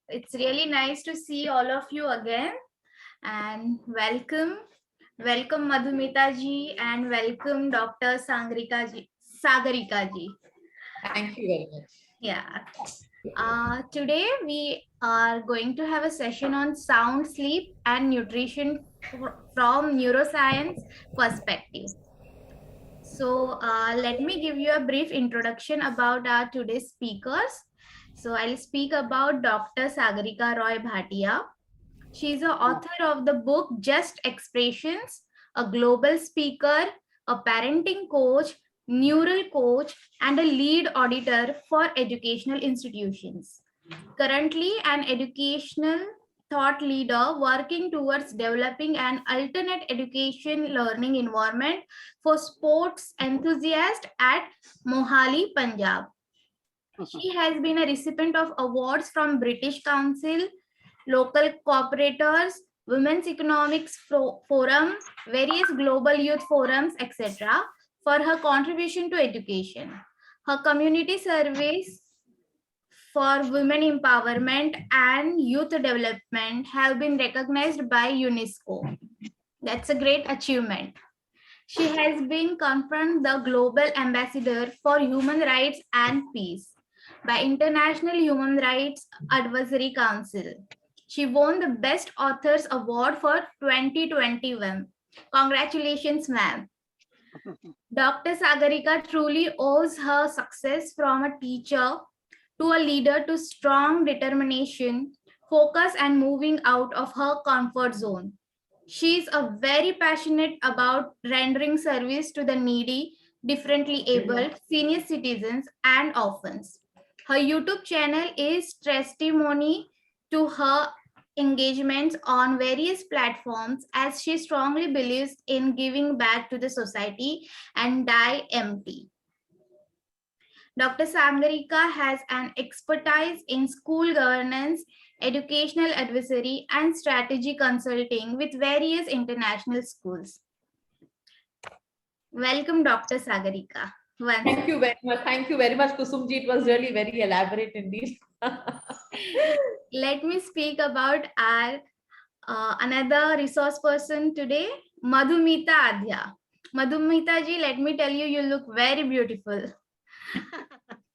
It's really nice to see all of you again, and welcome. Welcome Madhumita ji and welcome Dr. Sagarika ji. Thank you very much. Yeah. Today we are going to have a session on sound sleep and nutrition from neuroscience perspective. So let me give you a brief introduction about our today's speakers. So I'll speak about Dr. Sagarika Roy Bhatia. She's the author of the book Just Expressions, a global speaker, a parenting coach, neural coach, and a lead auditor for educational institutions. Currently, an educational thought leader working towards developing an alternate education learning environment for sports enthusiasts at Mohali, Punjab. She has been a recipient of awards from British Council, local cooperators, Women's Economics Forum, various global youth forums, etc., for her contribution to education. Her community service for women empowerment and youth development have been recognized by UNESCO. That's a great achievement. She has been confirmed the Global Ambassador for Human Rights and Peace by International Human Rights Advisory Council. She won the Best Authors Award for 2021. Congratulations, ma'am. Dr. Sagarika truly owes her success from a teacher to a leader to strong determination, focus, and moving out of her comfort zone. She is a very passionate about rendering service to the needy, differently abled, senior citizens, and orphans. Her YouTube channel is testimony to her engagements on various platforms as she strongly believes in giving back to the society and die empty. Dr. Sangarika has an expertise in school governance, educational advisory, and strategy consulting with various international schools. Welcome, Dr. Sagarika. Thank you very much. Thank you very much, Kusumji. It was really very elaborate indeed. Let me speak about our another resource person today, Madhumita Adhya. Madhumita ji, let me tell you, you look very beautiful.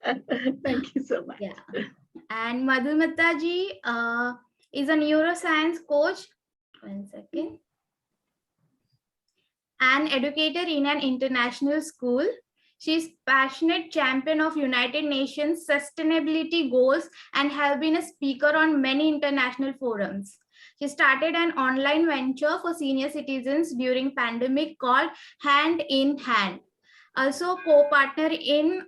Thank you so much. Yeah. And Madhumita ji is a neuroscience coach. 1 second. An educator in an international school. She is passionate champion of United Nations sustainability goals and have been a speaker on many international forums. She started an online venture for senior citizens during pandemic called Hand in Hand. Also co-partner in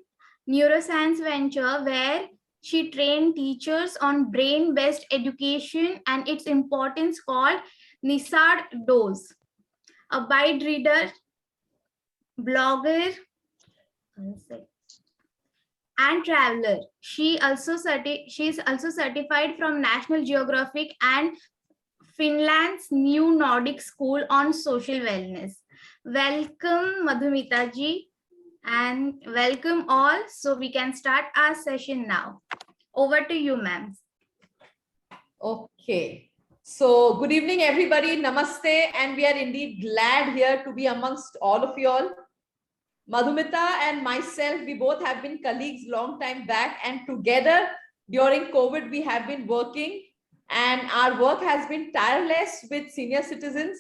Neuroscience venture where she trained teachers on brain-based education and its importance called Nisad Dose. A bite reader, blogger, and traveler. She is also certified from National Geographic and Finland's New Nordic School on Social Wellness. Welcome, Madhumita ji, and welcome all. So we can start our session now. Over to you, ma'am. Okay. So good evening, everybody. Namaste. And we are indeed glad here to be amongst all of you all. Madhumita and myself, we both have been colleagues long time back, and together during COVID, we have been working, and our work has been tireless with senior citizens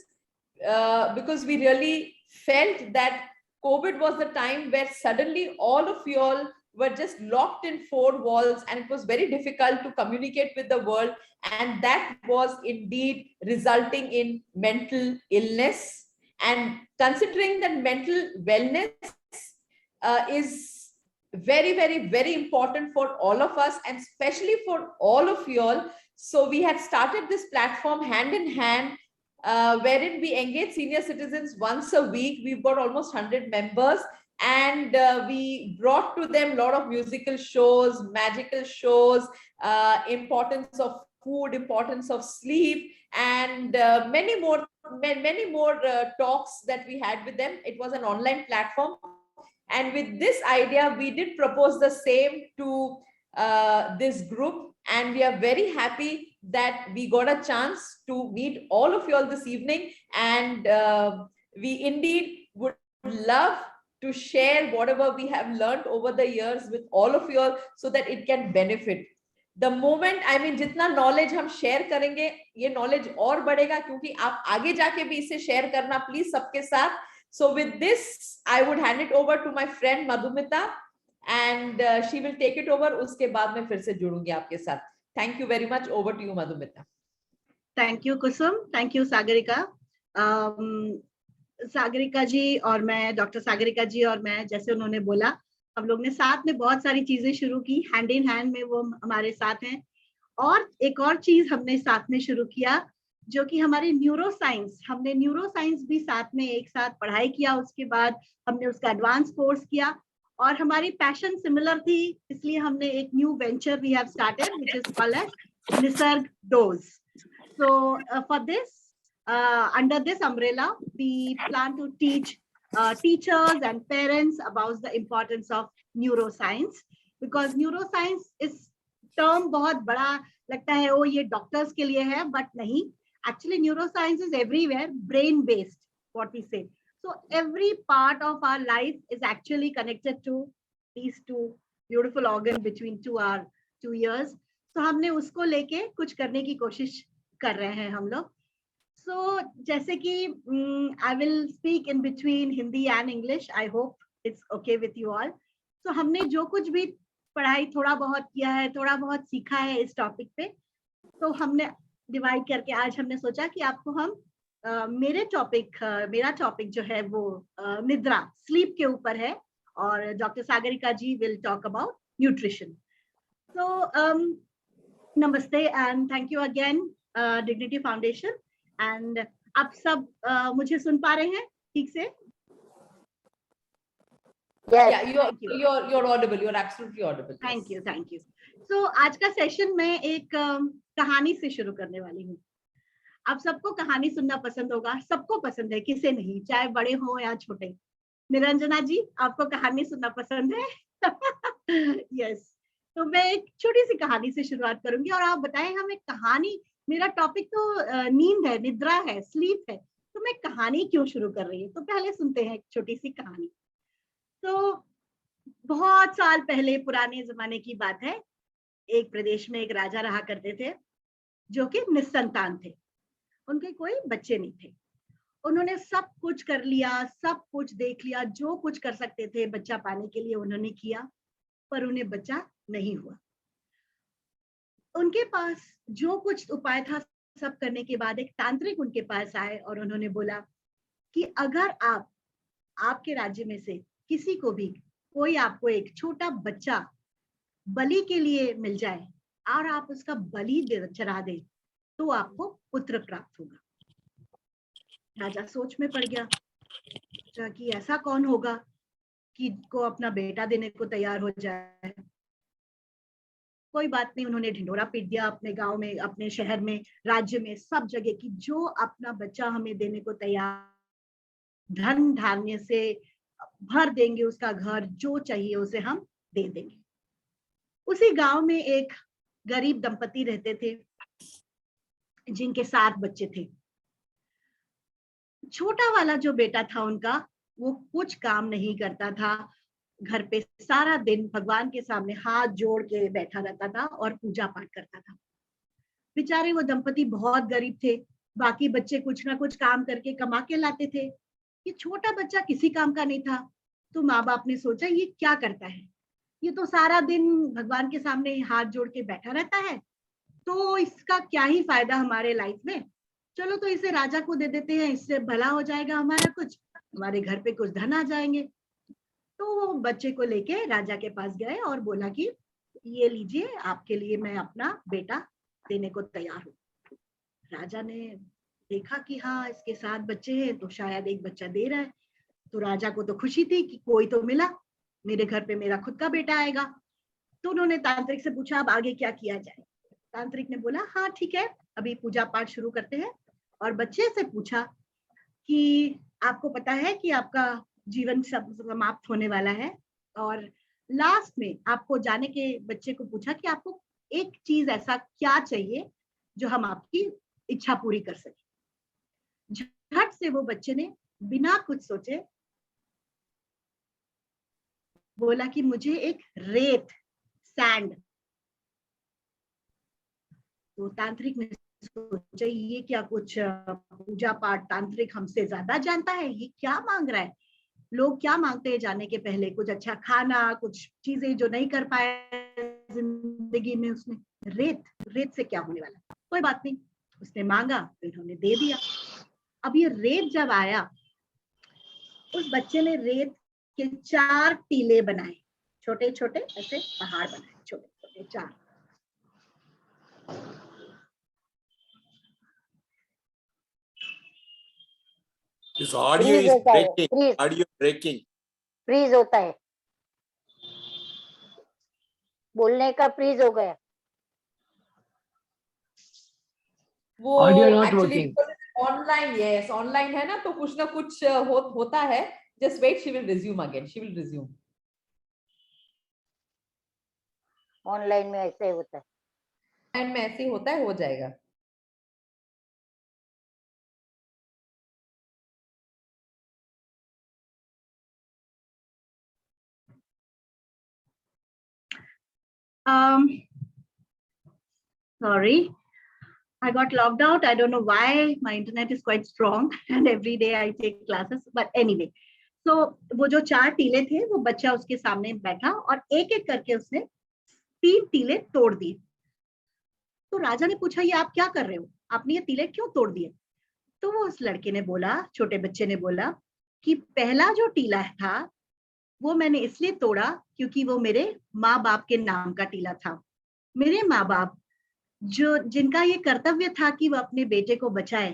because we really felt that COVID was the time where suddenly all of you all were just locked in four walls, and it was very difficult to communicate with the world. And that was indeed resulting in mental illness. And considering that mental wellness is very, very, very important for all of us, and especially for all of you all. So we had started this platform Hand in Hand, wherein we engage senior citizens once a week. We've got almost 100 members, and we brought to them a lot of musical shows, magical shows, importance of food, importance of sleep, and many more talks that we had with them. It was an online platform, and with this idea, we did propose the same to this group, And we are very happy that we got a chance to meet all of you all this evening. And we indeed would love to share whatever we have learned over the years with all of you all so that it can benefit. The moment, I mean, जितना knowledge हम share करेंगे, ये knowledge और बढ़ेगा, क्योंकि आप आगे जाके भी इसे share करना please सबके साथ. So with this, I would hand it over to my friend Madhumita, and she will take it over. उसके बाद मैं फिर से जुड़ूंगी आपके साथ. Thank you very much. Over to you, Madhumita. Thank you, Kusum. Thank you, Sagarika. Sagarika जी और मैं, doctor Sagarika जी और मैं, जैसे उन्होंने बोला, हम लोग ने साथ में बहुत सारी चीजें शुरू की, हैंड इन हैंड में वो हमारे साथ हैं. और एक और चीज हमने साथ में शुरू किया, जो कि हमारे न्यूरो साइंस, हमने न्यूरो साइंस भी साथ में एक साथ पढ़ाई किया. उसके बाद हमने उसका एडवांस कोर्स किया और हमारी पैशन सिमिलर थी, इसलिए हमने एक new venture we have started which is called as Nisarg dose. So for this, under this umbrella, we plan to teach teachers and parents about the importance of neuroscience, because neuroscience is term बहुत बड़ा लगता है, वो ये doctors के लिए है, but नहीं, actually neuroscience is everywhere, brain based, what we say. So every part of our life is actually connected to these two beautiful organ between our two ears. So हमने उसको लेके कुछ करने की कोशिश कर रहे हैं हम लोग. So जैसे कि I will speak in between Hindi and English. I hope it's okay with you all. So हमने जो कुछ भी पढ़ाई थोड़ा बहुत किया है, थोड़ा बहुत सीखा है इस टॉपिक पे, तो हमने डिवाइड करके आज हमने सोचा कि आपको हम मेरा टॉपिक जो है वो निद्रा, स्लीप के ऊपर है, और doctor Sagarika ji will talk about nutrition. So नमस्ते and thank you again dignity foundation. And आप सब मुझे सुन पा रहे हैं ठीक से? Yeah, you're audible. You're absolutely audible. Thank you. So आज का सेशन मैं एक कहानी से शुरू करने वाली हूँ. आप सबको कहानी सुनना पसंद होगा, सबको पसंद है, किसे नहीं, चाहे बड़े हो या छोटे. निरंजना जी, आपको कहानी सुनना पसंद है? यस. तो मैं एक छोटी सी कहानी से शुरुआत करूंगी और आप बताएं हमें कहानी, मेरा टॉपिक तो नींद है, निद्रा है, स्लीप है, तो मैं कहानी क्यों शुरू कर रही हूँ? तो पहले सुनते हैं एक छोटी सी कहानी. तो बहुत साल पहले, पुराने जमाने की बात है, एक प्रदेश में एक राजा रहा करते थे जो कि निस्संतान थे. उनके कोई बच्चे नहीं थे. उन्होंने सब कुछ कर लिया, सब कुछ देख लिया, जो कुछ कर सकते थे बच्चा पाने के लिए उन्होंने किया, पर उन्हें बच्चा नहीं हुआ. उनके पास जो कुछ उपाय था सब करने के बाद एक तांत्रिक उनके पास आए और उन्होंने बोला कि अगर आपके राज्य में से किसी को भी कोई आपको एक छोटा बच्चा बलि के लिए मिल जाए और आप उसका बलि चढ़ा दे, तो आपको पुत्र प्राप्त होगा. राजा सोच में पड़ गया कि ऐसा कौन होगा कि को अपना बेटा देने को तैयार हो जाए. कोई बात नहीं, उन्होंने ढिंढोरा पीट दिया अपने गांव में, अपने शहर में, राज्य में, सब जगह की जो अपना बच्चा हमें देने को तैयार, धन धान्य से भर देंगे, उसका घर जो चाहिए उसे हम दे देंगे. उसी गांव में एक गरीब दंपति रहते थे जिनके 7 बच्चे थे. छोटा वाला जो बेटा था उनका, वो कुछ काम नहीं करता था, घर पे सारा दिन भगवान के सामने हाथ जोड़ के बैठा रहता था और पूजा पाठ करता था. बेचारे वो दंपति बहुत गरीब थे, बाकी बच्चे कुछ ना कुछ काम करके कमा के लाते थे, ये छोटा बच्चा किसी काम का नहीं था. तो माँ बाप ने सोचा ये क्या करता है, ये तो सारा दिन भगवान के सामने हाथ जोड़ के बैठा रहता है, तो इसका क्या ही फायदा हमारे लाइफ में, चलो तो इसे राजा को दे देते हैं, इससे भला हो जाएगा हमारा, कुछ हमारे घर पे कुछ धन आ जाएंगे. तो वो बच्चे को लेके राजा के पास गए और बोला कि ये लीजिए, आपके लिए मैं अपना बेटा देने को तैयार हूँ. राजा ने देखा कि हाँ इसके 7 बच्चे हैं तो शायद एक बच्चा दे रहा है. तो राजा को तो खुशी थी कि कोई तो मिला, मेरे घर पे मेरा खुद का बेटा आएगा. तो उन्होंने तांत्रिक से पूछा अब आगे क्या किया जाए. तांत्रिक ने बोला हाँ ठीक है, अभी पूजा पाठ शुरू करते हैं. और बच्चे से पूछा कि आपको पता है कि आपका जीवन सब समाप्त होने वाला है, और लास्ट में आपको जाने के बच्चे को पूछा कि आपको एक चीज ऐसा क्या चाहिए जो हम आपकी इच्छा पूरी कर सके। झट से वो बच्चे ने बिना कुछ सोचे बोला कि मुझे एक रेत, सैंड। तो तांत्रिक ने सोचा ये क्या कुछ पूजा पाठ तांत्रिक हमसे ज्यादा जानता है, ये क्या मांग रहा है। लोग क्या मांगते हैं जाने के पहले, कुछ अच्छा खाना, कुछ चीजें जो नहीं कर पाए जिंदगी में। उसने रेत, रेत से क्या होने वाला, कोई बात नहीं, उसने मांगा तो इन्होंने दे दिया। अब ये रेत जब आया, उस बच्चे ने रेत के 4 टीले बनाए, छोटे छोटे ऐसे पहाड़ बनाए, छोटे छोटे 4। This audio फ्रीज is होता है, breaking. Freeze Audio breaking. Freeze होता है, बोलने का फ्रीज हो गया। वो Audio not actually working. Online, yes online है ना, तो कुछ ना कुछ होता है। Just wait, she will resume again, she will resume. Online में ऐसे होता है। ऑनलाइन में ऐसे ही होता है, हो जाएगा। Sorry, I got logged out. I don't know why. My internet is quite strong and every day I take classes. But anyway, so वो जो 4 टीले थे, वो बच्चा उसके सामने बैठा और एक एक करके उसने 3 टीले तोड़ दिए। तो राजा ने पूछा, ये आप क्या कर रहे हो, आपने ये टीले क्यों तोड़ दिए? तो वो उस लड़के ने बोला, छोटे बच्चे ने बोला कि पहला जो टीला था वो मैंने इसलिए तोड़ा क्योंकि वो मेरे माँ बाप के नाम का टीला था। मेरे माँ बाप जो जिनका ये कर्तव्य था कि वो अपने बेटे को बचाए,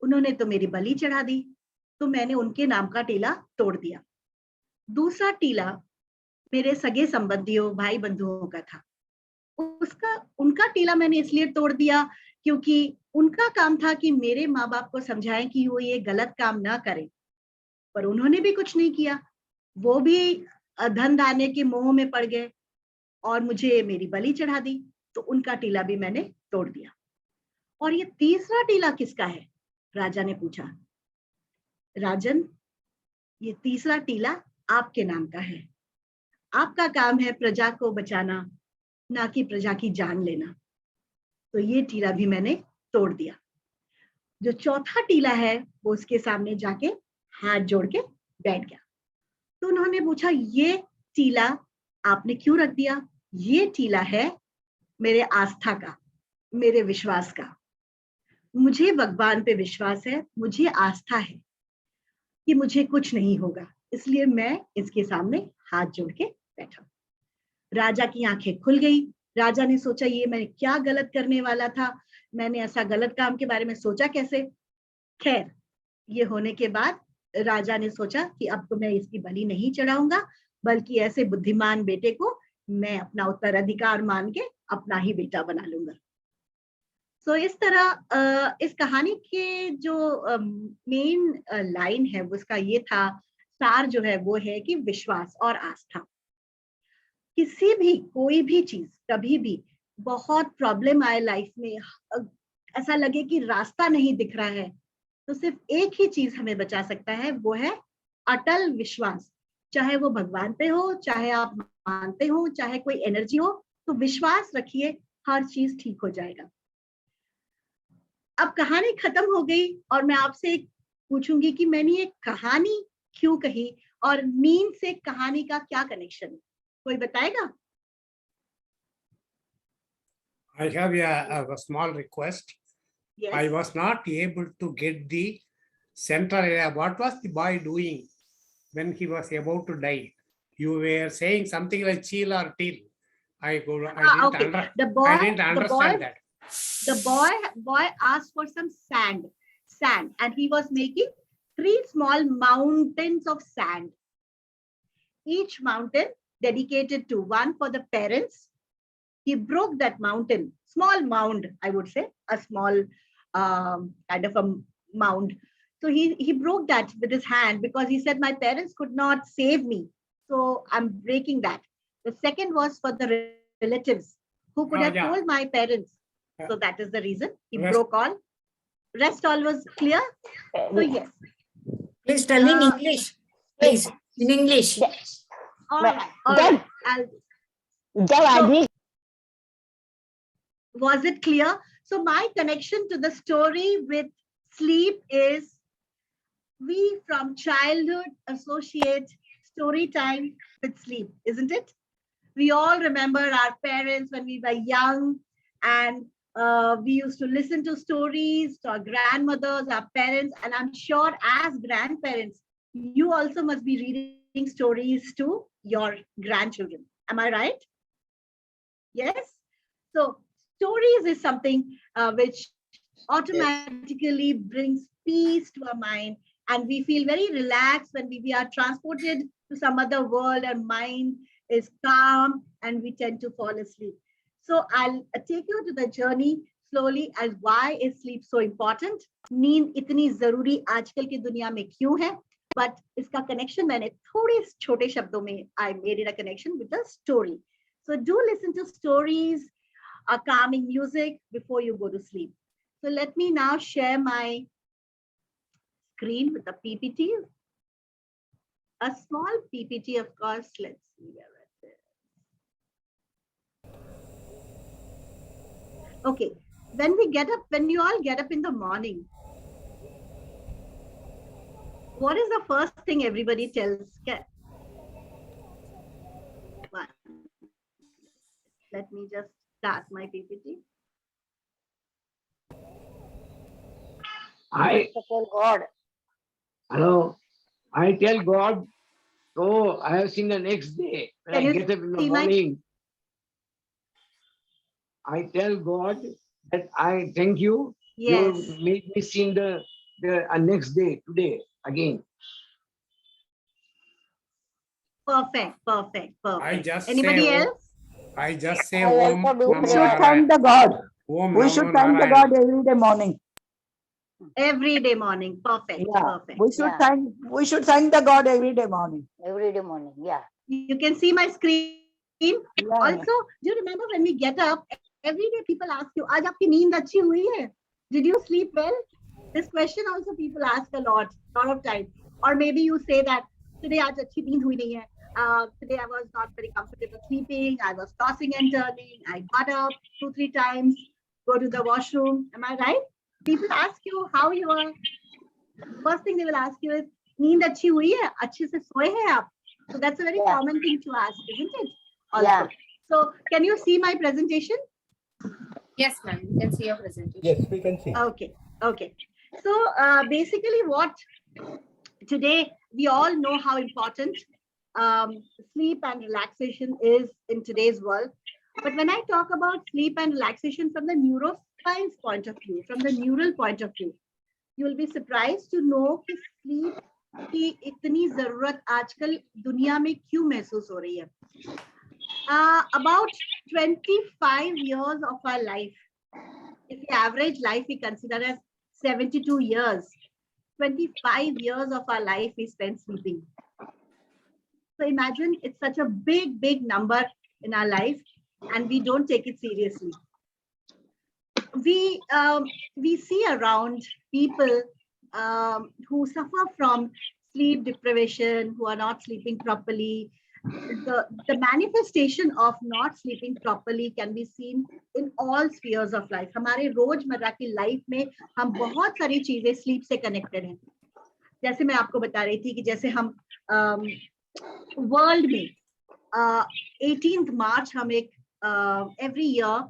उन्होंने तो मेरी बलि चढ़ा दी, तो मैंने उनके नाम का टीला तोड़ दिया। दूसरा टीला मेरे सगे संबंधियों, भाई बंधुओं का था, उनका टीला मैंने इसलिए तोड़ दिया क्योंकि उनका काम था कि मेरे माँ बाप को समझाएं कि वो ये गलत काम ना करें, पर उन्होंने भी कुछ नहीं किया। वो भी धन दाने के मोह में पड़ गए और मुझे मेरी बलि चढ़ा दी, तो उनका टीला भी मैंने तोड़ दिया। और ये तीसरा टीला किसका है? राजा ने पूछा। राजन, ये तीसरा टीला आपके नाम का है। आपका काम है प्रजा को बचाना, ना कि प्रजा की जान लेना, तो ये टीला भी मैंने तोड़ दिया। जो चौथा टीला है वो उसके सामने जाके हाथ जोड़ के बैठ गया। तो उन्होंने पूछा, ये टीला आपने क्यों रख दिया? ये टीला है मेरे आस्था का, मेरे विश्वास का। मुझे भगवान पे विश्वास है, मुझे आस्था है कि मुझे कुछ नहीं होगा, इसलिए मैं इसके सामने हाथ जोड़ के बैठा। राजा की आंखें खुल गई। राजा ने सोचा, ये मैं क्या गलत करने वाला था, मैंने ऐसा गलत काम के बारे में सोचा कैसे। खैर, ये होने के बाद राजा ने सोचा कि अब तो मैं इसकी बलि नहीं चढ़ाऊंगा, बल्कि ऐसे बुद्धिमान बेटे को मैं अपना उत्तराधिकार मान के अपना ही बेटा बना लूंगा। सो इस तरह इस कहानी के जो मेन लाइन है वो उसका ये था, सार जो है वो है कि विश्वास और आस्था। किसी भी कोई भी चीज, कभी भी बहुत प्रॉब्लम आए लाइफ में, ऐसा लगे कि रास्ता नहीं दिख रहा है, तो सिर्फ एक ही चीज हमें बचा सकता है, वो है अटल विश्वास। चाहे वो भगवान पे हो, चाहे आप मानते हो, चाहे कोई एनर्जी हो, तो विश्वास रखिए, हर चीज ठीक हो जाएगा। अब कहानी खत्म हो गई और मैं आपसे पूछूंगी कि मैंने ये कहानी क्यों कही और नींद से कहानी का क्या कनेक्शन है, कोई बताएगा? I have a small request. Yes. I was not able to get the central area. What was the boy doing when he was about to die? You were saying something like chill or till. I didn't understand that. The boy asked for some sand, and he was making 3 small mountains of sand. Each mountain dedicated to one for the parents. He broke that mountain, small mound, I would say, a small kind of a mound. So he broke that with his hand because he said, my parents could not save me, so I'm breaking that. The second was for the relatives who could have yeah. told my parents. So that is the reason he Rest- broke all. Rest all was clear. So yes. Please tell me in English. Please, in English. All right. All right. जब आदमी Was it clear? So my connection to the story with sleep is we from childhood associate story time with sleep, isn't it? We all remember our parents when we were young, and we used to listen to stories to our grandmothers, our parents, and I'm sure as grandparents, you also must be reading stories to your grandchildren. Am I right? Yes. So stories is something which automatically brings peace to our mind, and we feel very relaxed when we are transported to some other world. Our mind is calm and we tend to fall asleep. So I'll take you to the journey slowly as why is sleep so important. नींद इतनी जरूरी आजकल की दुनिया में क्यों है? But इसका connection मैंने थोड़े छोटे शब्दों में I made it a connection with the story. So do listen to stories, a calming music before you go to sleep. So let me now share my screen with the PPT. A small PPT, of course. Let's see where it is. Okay. When we get up, when you all get up in the morning, what is the first thing everybody tells? Let me just start my PPT. I tell God. hello. I tell God, oh, I have seen the next day. When Can I you get up in the see my- morning, I tell God that I thank you. Yes. You made me see the next day today again. Perfect. Perfect. Perfect. I just Anybody say, else? I just say I Om also do Namo We should prayer. thank the God. Om We Namo should thank the Narayana. God every day morning. Every day morning. Perfect. Yeah. Perfect. Yeah. We should thank the God every day morning. Every day morning. Yeah. You can see my screen. Yeah. Also, do you remember when we get up, every day people ask you, आज आपकी नींद अच्छी हुई है? Did you sleep well? This question also people ask a lot of time. Or maybe you say that today आज अच्छी नींद हुई नहीं है. Today I was not very comfortable sleeping. I was tossing and turning. I got up 2-3 times, go to the washroom. Am I right? People ask you how you are. First thing they will ask you is, नींद अच्छी हुई है? अच्छे से सोए हैं आप? So that's a very Yeah. common thing to ask, isn't it? Also. Yeah. So can you see my presentation? Yes, ma'am. You can see your presentation. Yes, we can see. Okay. Okay. So basically what today we all know how important sleep and relaxation is in today's world. But when I talk about sleep and relaxation from the neuroscience point of view, from the neural point of view, you will be surprised to know कि sleep की इतनी जरूरत आजकल दुनिया में क्यों महसूस हो रही है. About 25 years of our life, if the average life we consider as 72 years, 25 years of our life we spend sleeping. So imagine it's such a big number in our life, and we don't take it seriously. We see around people who suffer from sleep deprivation, who are not sleeping properly. The manifestation of not sleeping properly can be seen in all spheres of life. हमारे रोजमर्रा की life में हम बहुत सारी चीजें sleep से connected हैं. जैसे मैं आपको बता रही थी कि जैसे हम वर्ल्ड में 18th मार्च हम एक every year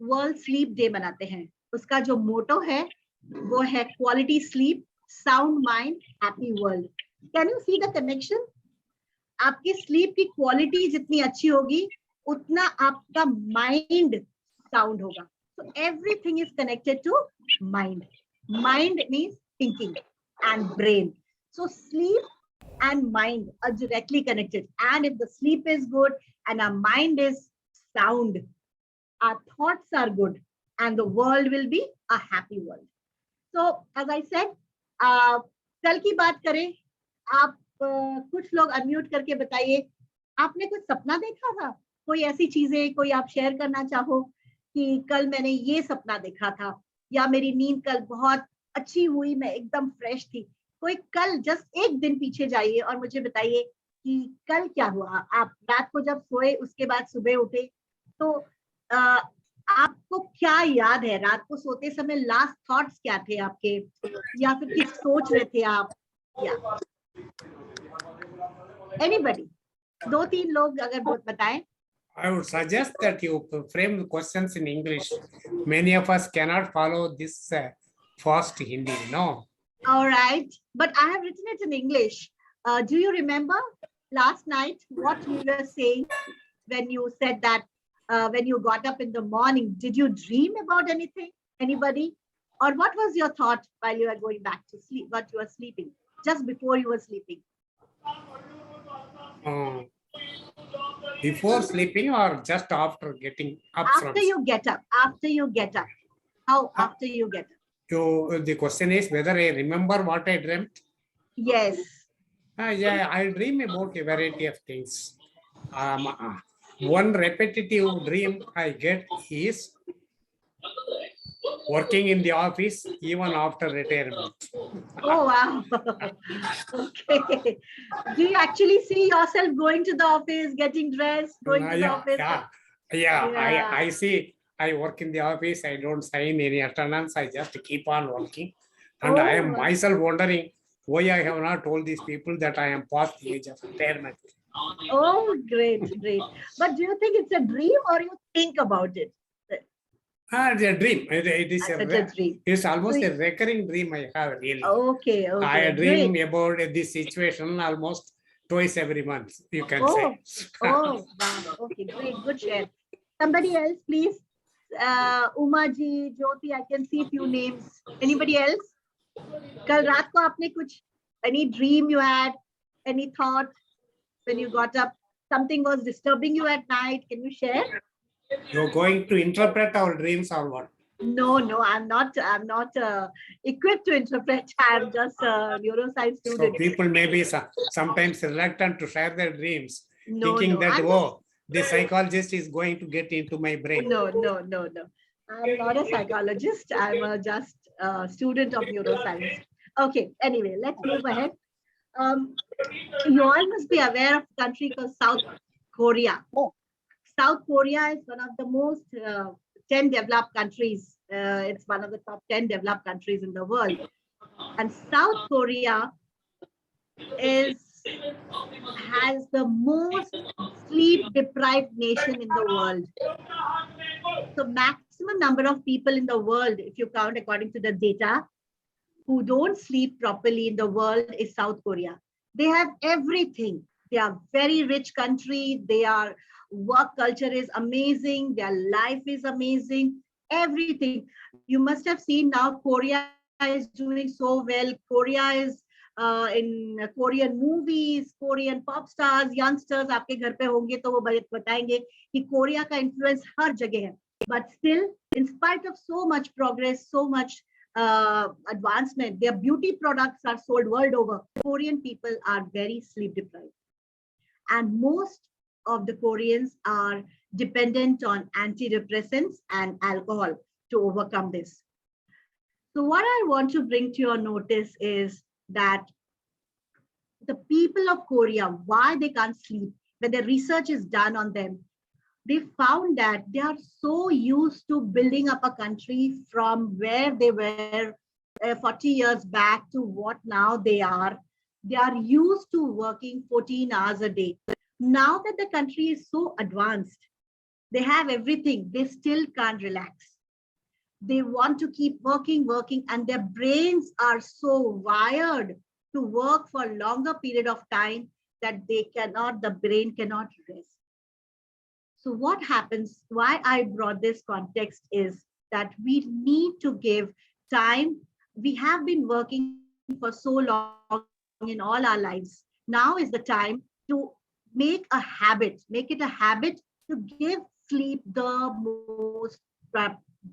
world sleep day मनाते हैं. उसका जो मोटो है वो है quality sleep, sound mind, happy world. Can you see the connection? आपकी स्लीप की क्वालिटी जितनी अच्छी होगी उतना आपका माइंड साउंड होगा. So everything is connected to mind. Mind means thinking and brain. So sleep and mind are directly connected. And if the sleep is good and our mind is sound, our thoughts are good, and the world will be a happy world. So as I said, कल की बात करें, आप कुछ लोग unmute करके बताइए, आपने कुछ सपना देखा था? कोई ऐसी चीजें कोई आप शेयर करना चाहो कि कल मैंने ये सपना देखा था, या मेरी नींद कल बहुत अच्छी हुई, मैं एकदम फ्रेश थी। कोई कल जस्ट एक दिन पीछे जाइए और मुझे बताइए कि कल क्या हुआ। आप रात को जब सोए उसके बाद सुबह उठे तो आपको क्या याद है? रात को सोते समय लास्ट थॉट्स क्या थे आपके, या फिर किस सोच रहे थे आप? या एनीबडी, 2-3 लोग अगर बताएं। I would suggest that you frame the questions in English. Many of us cannot follow this fast Hindi, no? All right, but I have written it in English. Do you remember last night what you were saying when you said that when you got up in the morning? Did you dream about anything? Anybody? Or what was your thought while you were going back to sleep, what you were sleeping, just before you were sleeping? Before sleeping or just after getting up from After you get up. After you get up. How after you get up? the question is whether I remember what I dreamt. Yes. Yeah, I dream about a variety of things. One repetitive dream I get is working in the office even after retirement. Oh, wow. Okay. Do you actually see yourself going to the office, getting dressed, going to the office? Yeah. I see. I work in the office. I don't sign any attendance. I just keep on working. And I am myself wondering why I have not told these people that I am past the age of retirement. Oh, great. But do you think it's a dream or you think about it? It's a dream. It is It's a dream. It's almost a recurring dream I have really. Okay. I dream great. about this situation almost twice every month, you can say. Oh, wow. Okay, great. Good share. Somebody else, please. Uma ji, Jyoti, I can see few names. Anybody else? Kal raat ko aapne kuch, any dream you had, any thought when you got up? Something was disturbing you at night. Can you share? You're going to interpret our dreams or what? No, I'm not equipped to interpret. I'm just a neuroscience student. So people may be sometimes reluctant to share their dreams, thinking that, the psychologist is going to get into my brain. No. I'm not a psychologist. I'm just a student of neuroscience. Okay, anyway, let's move ahead. You all must be aware of a country called South Korea. South Korea is one of the most 10 developed countries. It's one of the top 10 developed countries in the world. And South Korea has the most sleep deprived nation in the world. So maximum number of people in the world, if you count according to the data, who don't sleep properly in the world is South Korea. They have everything. They are very rich country. Their work culture is amazing. Their life is amazing. Everything. You must have seen now Korea is doing so well. Korea is in Korean movies, Korean pop stars, youngsters आपके घर पे होंगे तो वो बताएंगे कि Korea का influence हर जगह है. But still, in spite of so much progress, so much advancement, their beauty products are sold world over. Korean people are very sleep deprived. And most of the Koreans are dependent on antidepressants and alcohol to overcome this. So what I want to bring to your notice is that the people of Korea, why they can't sleep, when the research is done on them, they found that they are so used to building up a country from where they were 40 years back to what now they are. They are used to working 14 hours a day. Now that the country is so advanced, they have everything, they still can't relax. They want to keep working, and their brains are so wired to work for a longer period of time that the brain cannot rest. So what happens, why I brought this context is that we need to give time. We have been working for so long in all our lives. Now is the time to make it a habit to give sleep the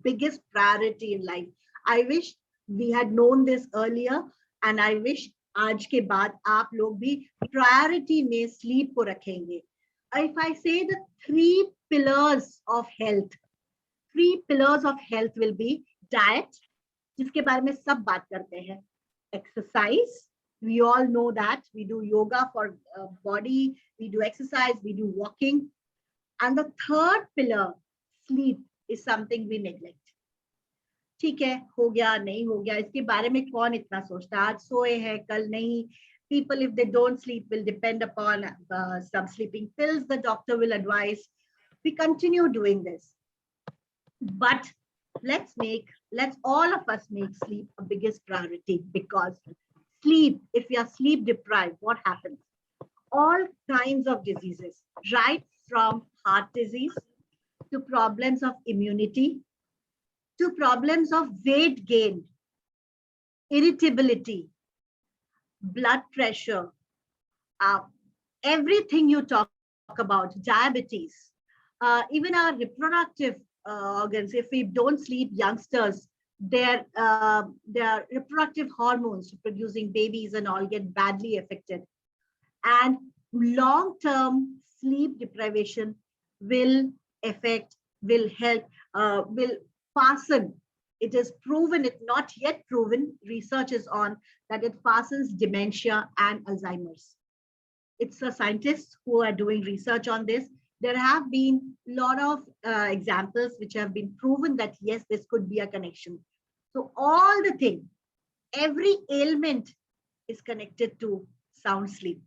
biggest priority in life. I wish we had known this earlier, and I wish आज के बाद आप लोग भी priority में sleep को रखेंगे. If I say the 3 pillars of health, 3 pillars of health will be diet, जिसके बारे में सब बात करते हैं, exercise, we all know that we do yoga for body, we do exercise, we do walking, and the third pillar, sleep, is something we neglect. ठीक है, हो गया नहीं हो गया, इसके बारे में कौन इतना सोचता है, आज सोए हैं कल नहीं. People, if they don't sleep, will depend upon some sleeping pills the doctor will advise. We continue doing this, but let's all of us make sleep a biggest priority, because sleep, if you are sleep deprived, what happens? All kinds of diseases, right from heart disease to problems of immunity, to problems of weight gain, irritability, blood pressure, everything you talk about, diabetes, even our reproductive organs. If we don't sleep, youngsters, their reproductive hormones producing babies and all get badly affected. And long-term sleep deprivation will affect, will help, will fasten. It is proven, it's not yet proven, research is on, that it fastens dementia and Alzheimer's. It's the scientists who are doing research on this. There have been a lot of examples which have been proven that yes, this could be a connection. So all the thing, every ailment is connected to sound sleep.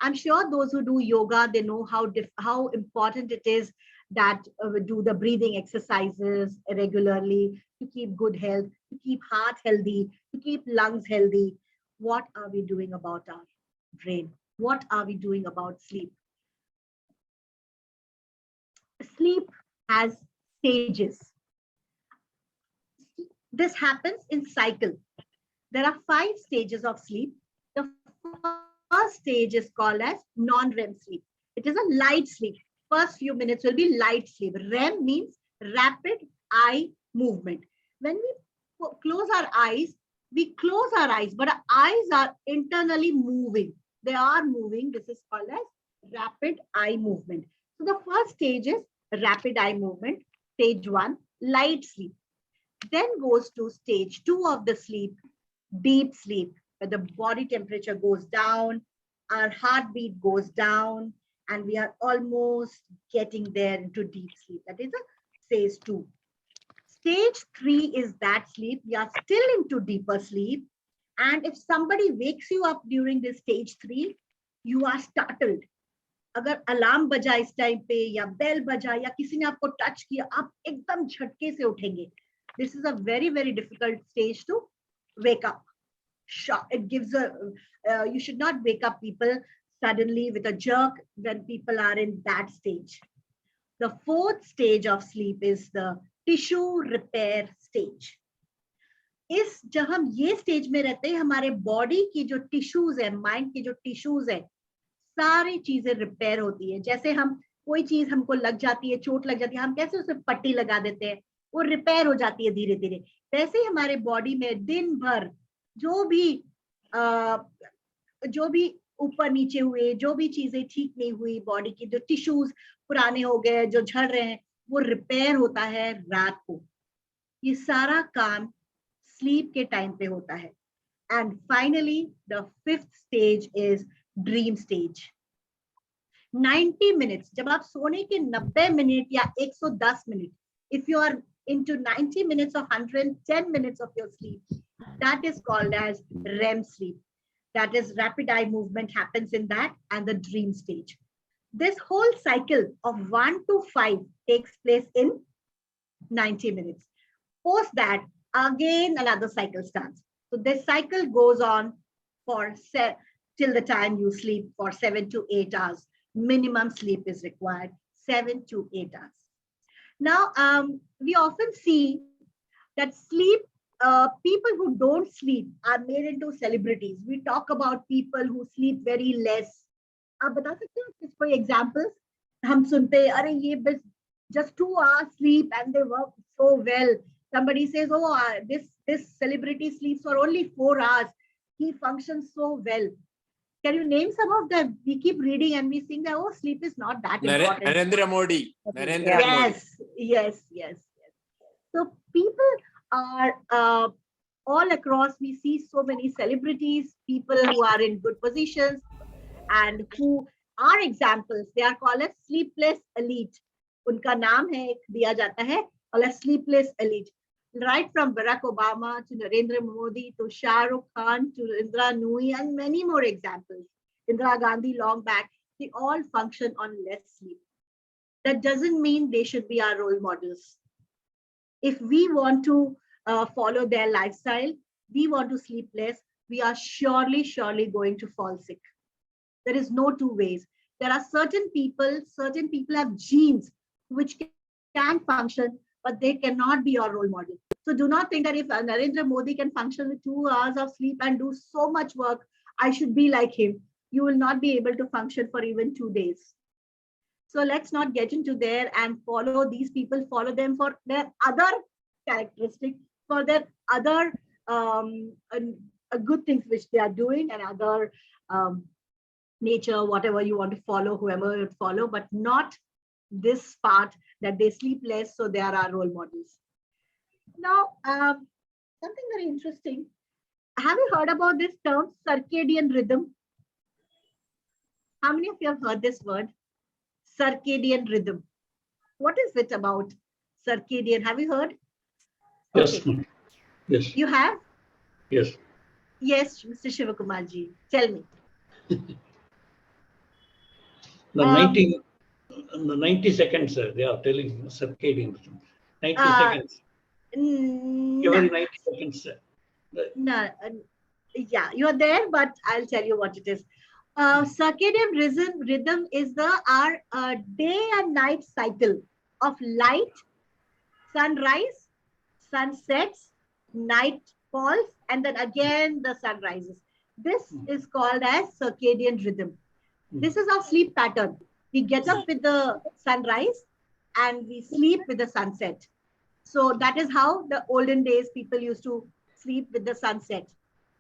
I'm sure those who do yoga, they know how important it is that do the breathing exercises regularly to keep good health, to keep heart healthy, to keep lungs healthy. What are we doing about our brain? What are we doing about sleep? Sleep has stages. This happens in cycle. There are 5 stages of sleep. The first stage is called as non-REM sleep. It is a light sleep. First few minutes will be light sleep. REM means rapid eye movement. When we close our eyes, we close our eyes, but our eyes are internally moving. They are moving. This is called as rapid eye movement. So the first stage is rapid eye movement. Stage 1, light sleep. Then goes to stage 2 of the sleep, deep sleep, where the body temperature goes down, our heartbeat goes down, and we are almost getting there into deep sleep. That is a stage 2. Stage 3 is that sleep. We are still into deeper sleep. And if somebody wakes you up during this stage 3, you are startled. अगर alarm बजा इस time पे या bell बजा या किसी ने आपको टच किया, आप एकदम झटके से उठेंगे. This is a very, very difficult stage to wake up. It gives you should not wake up people suddenly with a jerk when people are in that stage. The 4th stage of sleep is the tissue repair stage. जब हम ये stage में रहते हैं, हमारे body की जो tissues है, माइंड की जो टिश्यूज है, सारी चीजें रिपेयर होती है. जैसे हम कोई चीज हमको लग जाती है, चोट लग जाती है, हम कैसे उसे पट्टी लगा देते हैं, वो रिपेयर हो जाती है धीरे धीरे. वैसे ही हमारे बॉडी में दिन भर जो भी ऊपर नीचे हुए, जो भी चीजें ठीक नहीं हुई, बॉडी की जो टिश्यूज पुराने हो गए, जो झड़ रहे हैं, वो रिपेयर होता है रात को. ये सारा काम स्लीप के टाइम पे होता है. And finally the 5th stage is dream stage. 90 minutes, जब आप सोने के 90 मिनट या 110 minute, if you are into 90 minutes or 110 minutes of your sleep, that is called as REM sleep. That is rapid eye movement happens in that, and the dream stage. This whole cycle of 1 to 5 takes place in 90 minutes. Post that, again another cycle starts. So this cycle goes on for till the time you sleep for 7 to 8 hours. Minimum sleep is required, 7 to 8 hours. Now, we often see that people who don't sleep are made into celebrities. We talk about people who sleep very less. आप बता सकते हो किस कोई examples? हम सुनते हैं, अरे ये बस just 2 hours sleep and they work so well. Somebody says, oh, this celebrity sleeps for only 4 hours. He functions so well. Can you name some of them? We keep reading and we think that, oh, sleep is not that important. Narendra Modi. Yes. So people are all across, we see so many celebrities, people who are in good positions and who are examples. They are called as sleepless elite. Unka naam hai, diya jata hai, called as sleepless elite. Right from Barack Obama to Narendra Modi to Shah Rukh Khan to Indra Nooyi and many more examples. Indira Gandhi long back, they all function on less sleep. That doesn't mean they should be our role models. If we want to follow their lifestyle, we want to sleep less, we are surely going to fall sick. There is no two ways. There are certain people have genes which can function, but they cannot be your role model. So do not think that if Narendra Modi can function with 2 hours of sleep and do so much work, I should be like him. You will not be able to function for even 2 days. So let's not get into there and follow these people, follow them for their other characteristics, for their other good things which they are doing and other nature, whatever you want to follow, whoever you follow, but not this part that they sleep less, so they are our role models. Now, something very interesting. Have you heard about this term, circadian rhythm? How many of you have heard this word? Circadian rhythm. What is it about circadian? Have you heard? Yes. Okay. Yes. You have? Yes. Yes, Mr. Shivakumarji. Tell me. The 90 seconds, they are telling circadian rhythm. 90 seconds. Every 90 seconds. No, yeah, you are there, but I'll tell you what it is. Circadian rhythm is our day and night cycle of light, sunrise, sunsets, night falls, and then again the sun rises. This is called as circadian rhythm. This is our sleep pattern. We get up with the sunrise and we sleep with the sunset. So that is how the olden days people used to sleep with the sunset.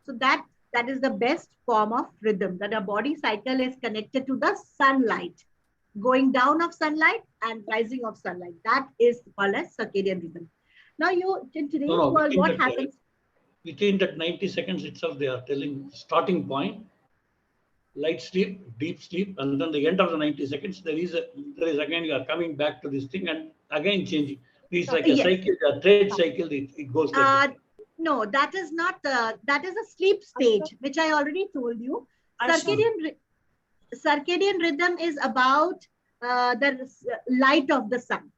So that is the best form of rhythm, that our body cycle is connected to the sunlight, going down of sunlight and rising of sunlight. That is called as circadian rhythm. Now in today's world, what happens? Within that 90 seconds itself, they are telling starting point, light sleep, deep sleep, and then the end of the 90 seconds, there is again, you are coming back to this thing and again changing. It's like a cycle, a trade cycle, it goes like that. No, that is not, that is a sleep stage, which I already told you. Circadian rhythm is about the light of the sun.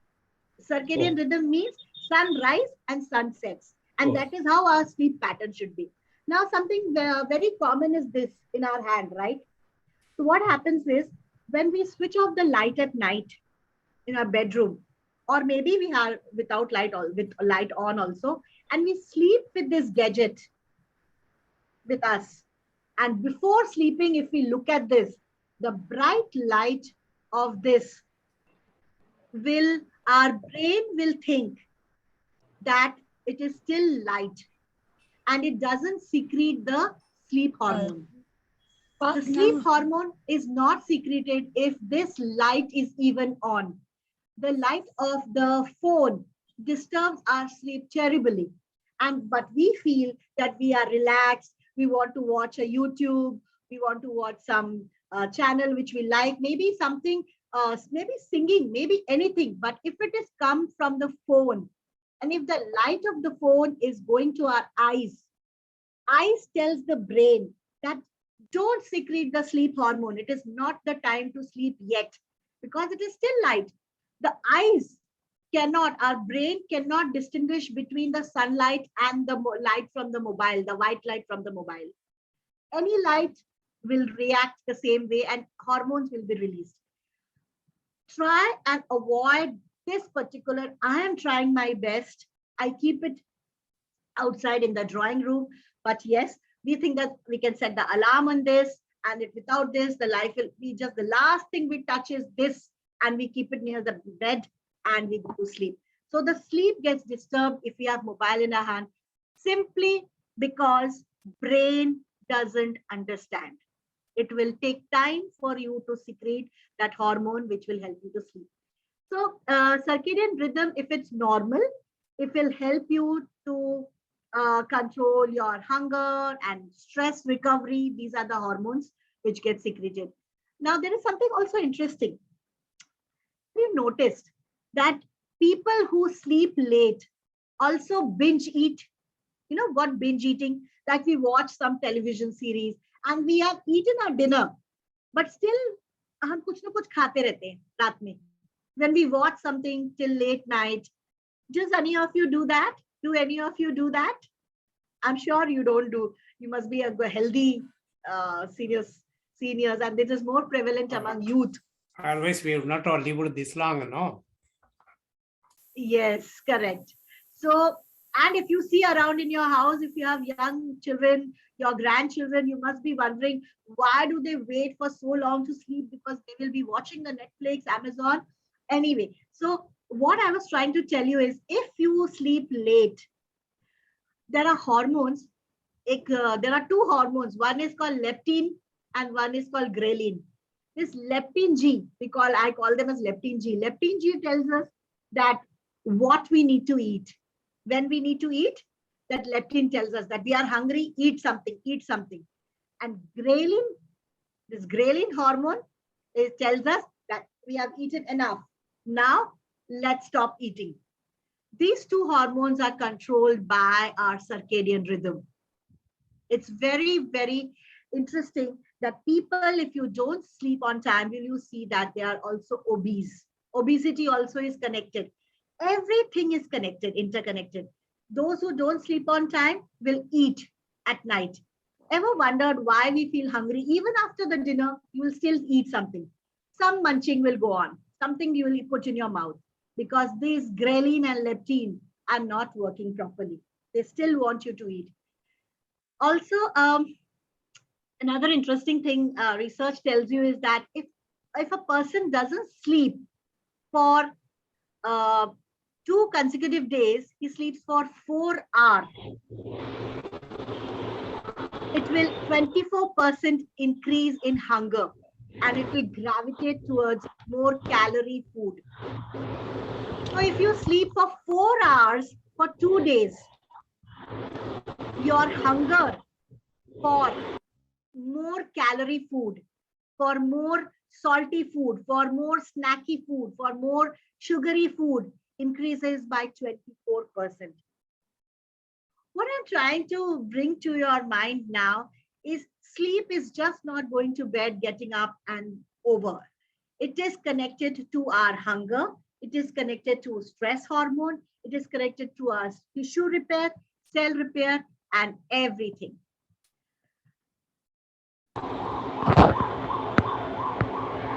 Circadian rhythm means sunrise and sunsets. And that is how our sleep pattern should be. Now, something very common is this in our hand, right? So what happens is when we switch off the light at night in our bedroom, or maybe we are without light, with light on also, and we sleep with this gadget with us. And before sleeping, if we look at this, the bright light of this our brain will think that it is still light and it doesn't secrete the sleep hormone. The sleep hormone is not secreted if this light is even on. The light of the phone disturbs our sleep terribly. But we feel that we are relaxed. We want to watch a YouTube. We want to watch some channel which we like. Maybe something, maybe singing, maybe anything. But if it is come from the phone, and if the light of the phone is going to our eyes tells the brain that don't secrete the sleep hormone. It is not the time to sleep yet because it is still light. The eyes cannot, our brain cannot distinguish between the sunlight and the light from the mobile, the white light from the mobile. Any light will react the same way and hormones will be released. Try and avoid this particular, I am trying my best. I keep it outside in the drawing room. But yes, we think that we can set the alarm on this, and if without this, the life will be just the last thing we touch is this, and we keep it near the bed and we go to sleep. So the sleep gets disturbed if we have mobile in our hand, simply because brain doesn't understand. It will take time for you to secrete that hormone which will help you to sleep. So circadian rhythm, if it's normal, It will help you to control your hunger and stress recovery. These are the hormones which get secreted. Now, there is something also interesting. We've noticed that people who sleep late also binge eat. You know what binge eating? Like we watch some television series and we have eaten our dinner, but still हम कुछ ना कुछ खाते रहते हैं रात में. When we watch something till late night, does any of you do that? Do any of you do that? I'm sure you don't do. You must be a healthy seniors, and this is more prevalent among youth. Otherwise, we have not all lived this long, no? Yes, correct. So, and if you see around in your house, if you have young children, your grandchildren, you must be wondering, why do they wait for so long to sleep? Because they will be watching the Netflix, Amazon. Anyway, so what I was trying to tell you is, if you sleep late, there are hormones. There are two hormones. One is called leptin and one is called ghrelin. This leptin G, I call them as leptin G. Leptin G tells us that what we need to eat. When we need to eat, that leptin tells us that we are hungry, eat something, eat something. And ghrelin, this ghrelin hormone, it tells us that we have eaten enough. Now, let's stop eating. These two hormones are controlled by our circadian rhythm. It's very, very interesting that people, if you don't sleep on time, will you see that they are also obese. Obesity also is connected. Everything is connected, interconnected. Those who don't sleep on time will eat at night. Ever wondered why we feel hungry? Even after the dinner, you will still eat something. Some munching will go on. Something you will put in your mouth, because these ghrelin and leptin are not working properly. They still want you to eat. Also, another interesting thing research tells you is that if a person doesn't sleep for 2 consecutive days, he sleeps for 4 hours, it will 24% increase in hunger, and it will gravitate towards more calorie food. So if you sleep for 4 hours for 2 days, your hunger for more calorie food, for more salty food, for more snacky food, for more sugary food increases by 24%. What I'm trying to bring to your mind now is sleep is just not going to bed, getting up and over. It is connected to our hunger. It is connected to stress hormone. It is connected to our tissue repair, cell repair, and everything.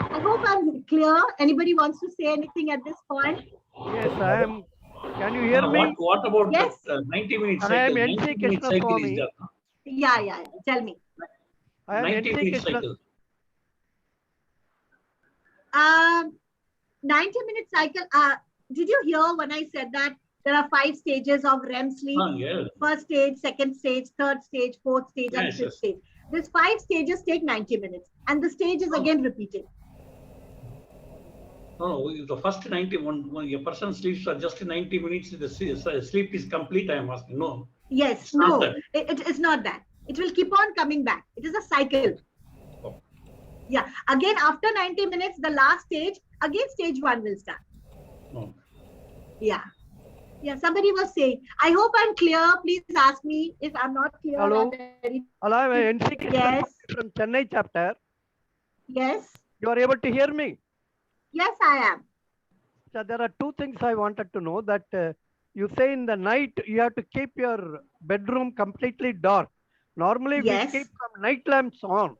I hope I'm clear. Anybody wants to say anything at this point? Yes, I am. Can you hear me? What about Yes. the 90-minute I cycle? am NC 90-minute Krishna cycle is Swami. there. Yeah. Tell me. I am NC 90-minute Krishna. cycle. 90-minute cycle. Did you hear when I said that there are 5 stages of REM sleep? Yeah. First stage, second stage, third stage, fourth stage, and fifth stage. These 5 stages take 90 minutes, and the stage is again repeated. No, the first 90, when a person sleeps for just 90 minutes, the sleep is complete, I am asking. No. Yes, no, it is not that. It will keep on coming back. It is a cycle. Oh. Yeah, again after 90 minutes, the last stage, again stage 1 will start. Oh. Yeah, somebody was saying, I hope I'm clear. Please ask me if I'm not clear. Hello. Hello, I am NC Krishna Yes. from Chennai chapter. Yes. You are able to hear me? Yes, I am. So there are 2 things I wanted to know. That you say in the night you have to keep your bedroom completely dark. Normally we keep some night lamps on.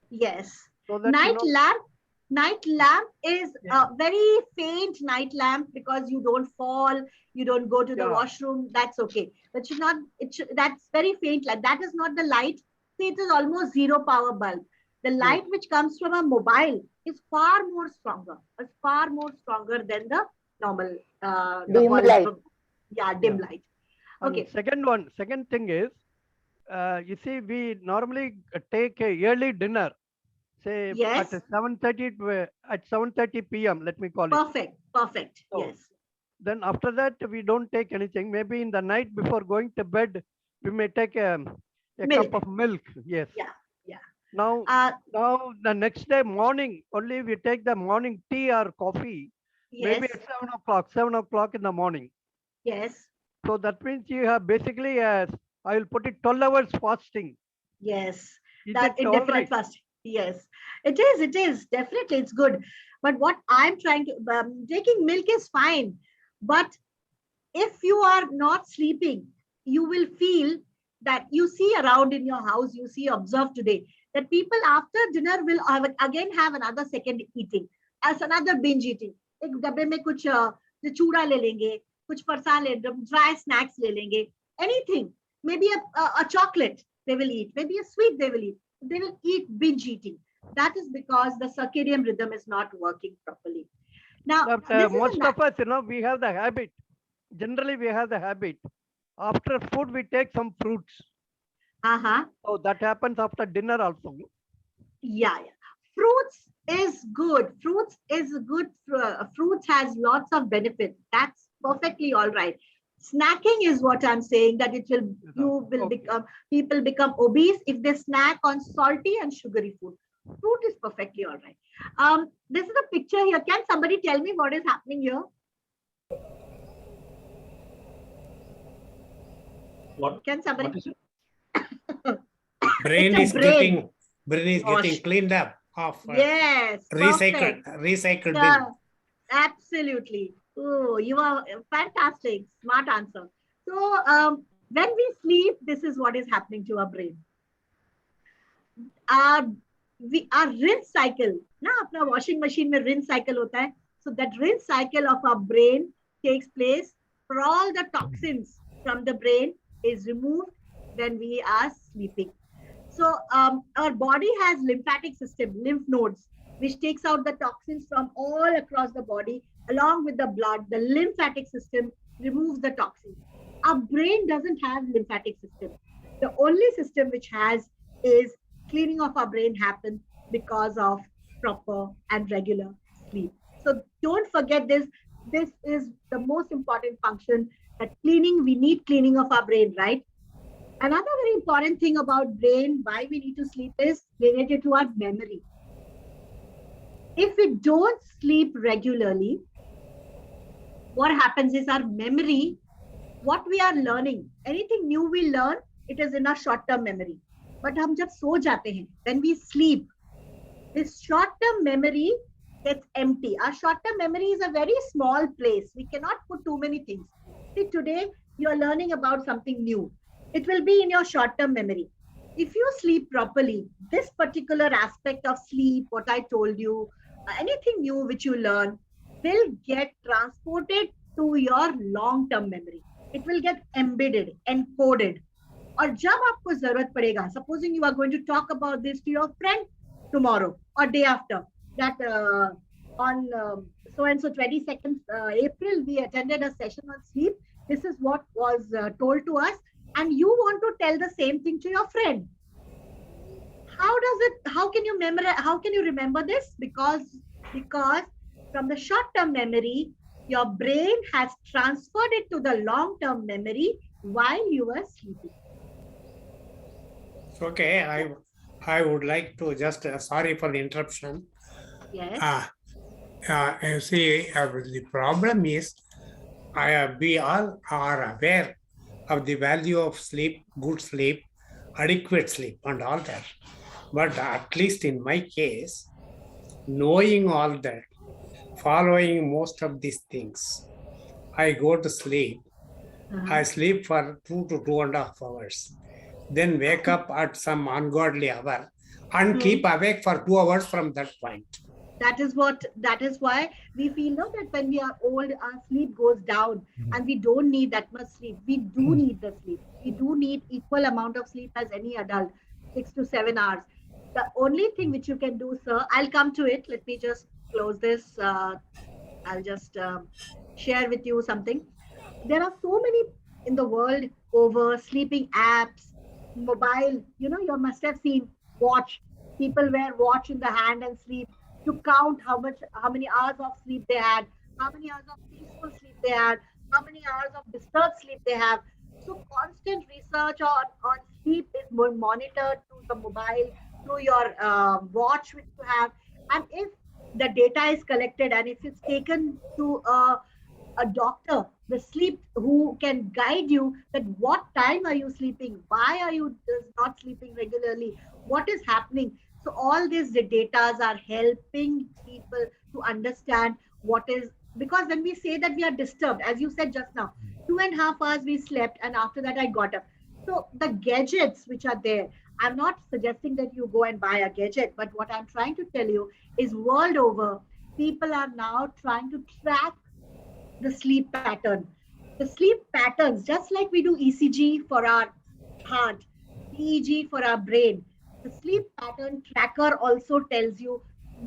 Yes. So that, Night lamp is a very faint night lamp, because you don't fall, you don't go to the washroom. That's okay. But that's very faint light. That is not the light. See, it is almost zero power bulb. The light which comes from a mobile is far more stronger. It's far more stronger than the normal dim light. Dim light. Okay. And second thing is, you see, we normally take a early dinner, say at 7:30 p.m. Let me call it. Perfect. So, Yes. Then after that, we don't take anything. Maybe in the night before going to bed, we may take a Milk. cup of milk. Yes. Yeah, yeah. Now, now the next day morning, only we take the morning tea or coffee. Maybe Yes, at 7 o'clock in the morning. yes, So that means you have basically, I will put it 12 hours fasting. yes. Is That it all indefinite right? fasting. Yes, it is. Definitely, it's good. But what I'm trying to, taking milk is fine. But if you are not sleeping, you will feel that you see around in your house, you see, observe today, that people after dinner will again have another second eating, as another binge eating. एक डब्बे में कुछ चूड़ा ले लेंगे, कुछ फरसान ले, dry snacks ले लेंगे, anything, maybe a chocolate they will eat, maybe a sweet they will eat. They will eat binge eating. That is because the circadian rhythm is not working properly. Now, But this is most of us, we have the habit. Generally, we have the habit. After food, we take some fruits. So that happens after dinner also. Yeah. Fruits is good. Fruits is good. Fruits has lots of benefits. That's perfectly all right. Snacking is what I'm saying, that it will, you will become, people become obese if they snack on salty and sugary food. Fruit is perfectly all right. This is a picture here. Can somebody tell me what is happening here? What? Can somebody? What is it? Brain It's a is brain. getting cleaned up of Yes, recycled Yeah, bin. absolutely. Oh, you are fantastic. Smart answer. So, when we sleep, this is what is happening to our brain. Our rinse cycle, ना अपना washing machine में rinse cycle होता है. So that rinse cycle of our brain takes place for all the toxins from the brain is removed when we are sleeping. So our body has lymphatic system, lymph nodes, which takes out the toxins from all across the body along with the blood. The lymphatic system removes the toxins. Our brain doesn't have lymphatic system. The only system which has is cleaning of our brain happens because of proper and regular sleep. So don't forget this. This is the most important function, that cleaning, we need cleaning of our brain, right? Another very important thing about brain, why we need to sleep, is related to our memory. If we don't sleep regularly, what happens is our memory, what we are learning, anything new we learn, it is in our short-term memory. But हम जब सो जाते हैं, when we sleep, this short-term memory gets empty. Our short-term memory is a very small place. We cannot put too many things. See, today you are learning about something new. It will be in your short-term memory. If you sleep properly, this particular aspect of sleep, what I told you, anything new which you learn, will get transported to your long-term memory. It will get embedded, encoded. और जब आपको जरूरत पड़ेगा, supposing you are going to talk about this to your friend tomorrow or day after, that on so and so 22nd April we attended a session on sleep. This is what was told to us, and you want to tell the same thing to your friend. How can you remember this? Because from the short-term memory, your brain has transferred it to the long-term memory while you were sleeping. Okay, I would like to just sorry for the interruption. Yes. You see, the problem is we all are aware of the value of sleep, good sleep, adequate sleep, and all that. But at least in my case, knowing all that, following most of these things, I go to sleep. I sleep for 2 to 2.5 hours, then wake up at some ungodly hour and keep awake for 2 hours from that point. That is why we feel that when we are old, our sleep goes down and we don't need that much sleep. We do need the sleep. We do need equal amount of sleep as any adult, 6 to 7 hours. The only thing which you can do, sir, I'll come to it. Let me just close this. I'll just share with you something. There are so many in the world over sleeping apps, mobile, you must have seen watch. People wear watch in the hand and sleep to count how many hours of sleep they had. how many hours of peaceful sleep they had, how many hours of disturbed sleep they have. So constant research on sleep is monitored through the mobile, through your watch which you have. And if the data is collected and if it's taken to a doctor, the sleep, who can guide you that what time are you sleeping, why are you not sleeping regularly, what is happening. So all these the datas are helping people to understand what is, because when we say that we are disturbed, as you said just now, 2.5 hours we slept and after that I got up. So the gadgets which are there, I'm not suggesting that you go and buy a gadget, but what I'm trying to tell you is world over, people are now trying to track the sleep pattern. The sleep patterns, just like we do ECG for our heart, EEG for our brain, the sleep pattern tracker also tells you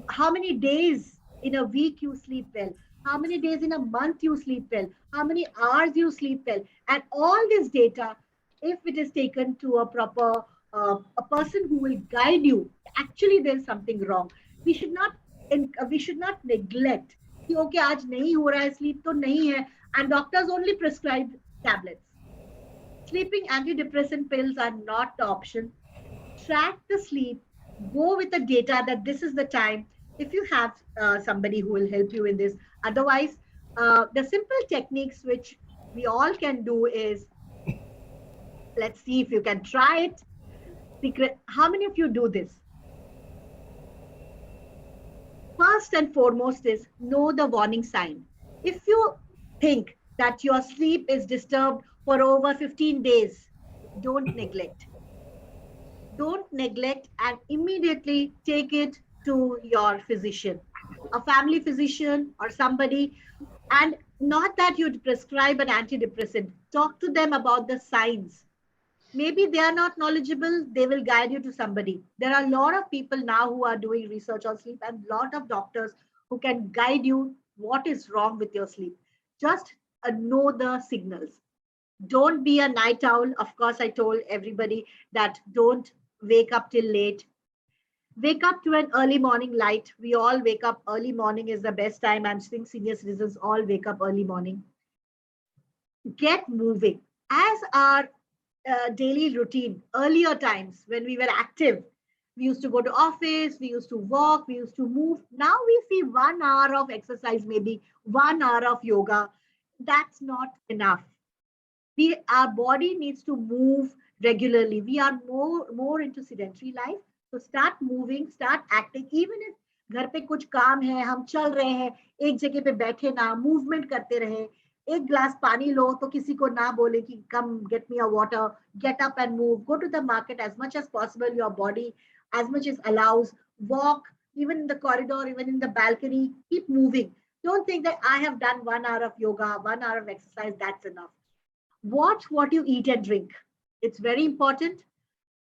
how many days in a week you sleep well, how many days in a month you sleep well, how many hours you sleep well. And all this data, if it is taken to a proper a person who will guide you, actually there's something wrong. We should not we should not neglect कि okay आज नहीं हो रहा है sleep तो नहीं है and doctors only prescribe tablets. Sleeping antidepressant pills are not the option. Track the sleep, go with the data that this is the time. If you have somebody who will help you in this, otherwise the simple techniques which we all can do is, let's see if you can try it. Secret, how many of you do this? First and foremost is know the warning sign. If you think that your sleep is disturbed for over 15 days, don't neglect. Don't neglect and immediately take it to your physician, a family physician or somebody. And not that you'd prescribe an antidepressant. Talk to them about the signs. Maybe they are not knowledgeable, they will guide you to somebody. There are a lot of people now who are doing research on sleep and a lot of doctors who can guide you what is wrong with your sleep. Just know the signals. Don't be a night owl. Of course, I told everybody that don't wake up till late. Wake up to an early morning light. We all wake up early morning is the best time. I'm seeing senior citizens all wake up early morning. Get moving. As our daily routine, earlier times when we were active, we used to go to office, we used to walk, we used to move. Now we see 1 hour of exercise, maybe 1 hour of yoga. That's not enough. Our body needs to move regularly. We are more into sedentary life. So start moving, start acting. Even if घर पे कुछ काम है, हम चल रहे हैं, एक जगह पे बैठे ना, मूवमेंट करते रहे. एक ग्लास पानी लो तो किसी को ना बोले कि come get me a water. Get up and move. Go to the market as much as possible. Your body as much as allows. Walk even in the corridor, even in the balcony. Keep moving. Don't think that I have done 1 hour of yoga, 1 hour of exercise. That's enough. Watch what you eat and drink. It's very important.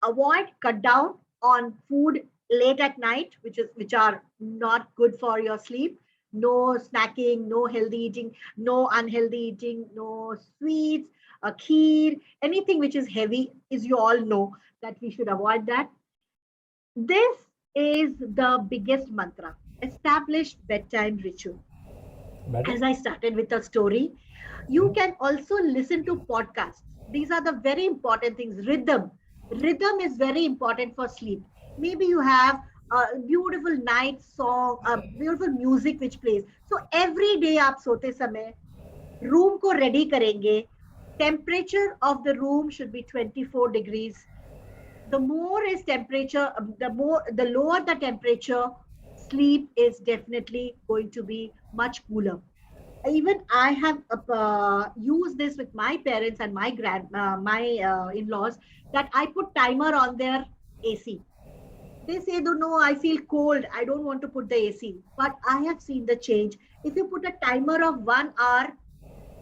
Avoid, cut down on food late at night, which are not good for your sleep. No snacking, no healthy eating, no unhealthy eating, no sweets, kheer, anything which is heavy, is you all know that we should avoid that. This is the biggest mantra. Establish bedtime ritual. As I started with a story, you can also listen to podcasts. These are the very important things. Rhythm. Rhythm is very important for sleep. Maybe you have a beautiful night song, a beautiful music which plays. So every day आप सोते समय room को ready करेंगे. Temperature of the room should be 24 degrees. The more is temperature, the lower the temperature, sleep is definitely going to be much cooler. Even I have used this with my parents and my in-laws, that I put timer on their AC. They say, no, I feel cold, I don't want to put the AC. But I have seen the change. If you put a timer of 1 hour,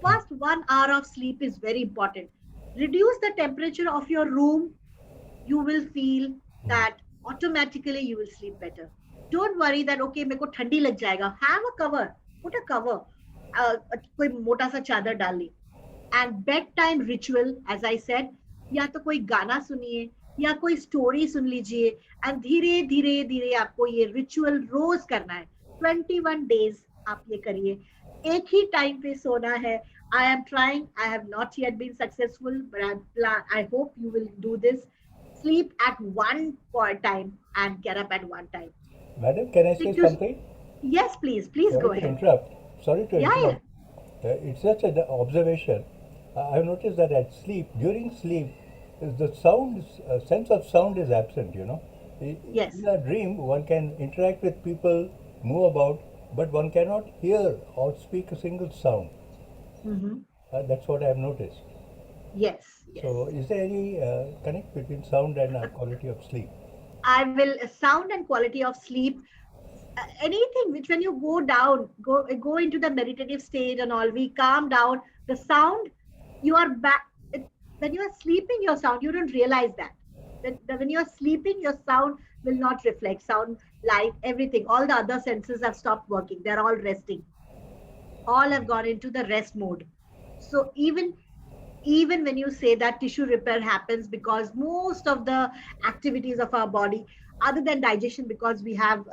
first 1 hour of sleep is very important. Reduce the temperature of your room, you will feel that automatically you will sleep better. Don't worry that, okay, मेरे को ठंडी लग जाएगा. Have a cover, put a cover. कोई मोटा सा चादर डाल ली. And bedtime ritual, as I said, या तो कोई गाना सुनिए या कोई स्टोरी सुन लीजिए. एंड धीरे धीरे धीरे आपको ये रिचुअल रोज करना है. 21 days आप ये करिए. एक ही टाइम पे सोना है. I am trying. I have not yet been successful, but I hope you will do this. Sleep at one time and get up at one time. Madam, can I say something? Yes, please. Please Sorry go to ahead. interrupt. Sorry to Yeah, interrupt. It's just an observation. I've noticed that at sleep, during sleep, the sound, sense of sound is absent, you know. Yes. In a dream, one can interact with people, move about, but one cannot hear or speak a single sound. Mm-hmm. That's what I've noticed. Yes. Yes. So, is there any connect between sound and quality of sleep? I will sound and quality of sleep. Anything which when you go into the meditative state and all, we calm down. The sound, you are back. When you are sleeping, your sound, you don't realize that. When you are sleeping, your sound will not reflect. Sound, light, everything. All the other senses have stopped working. They're all resting. All have gone into the rest mode. So even when you say that tissue repair happens because most of the activities of our body other than digestion, because we have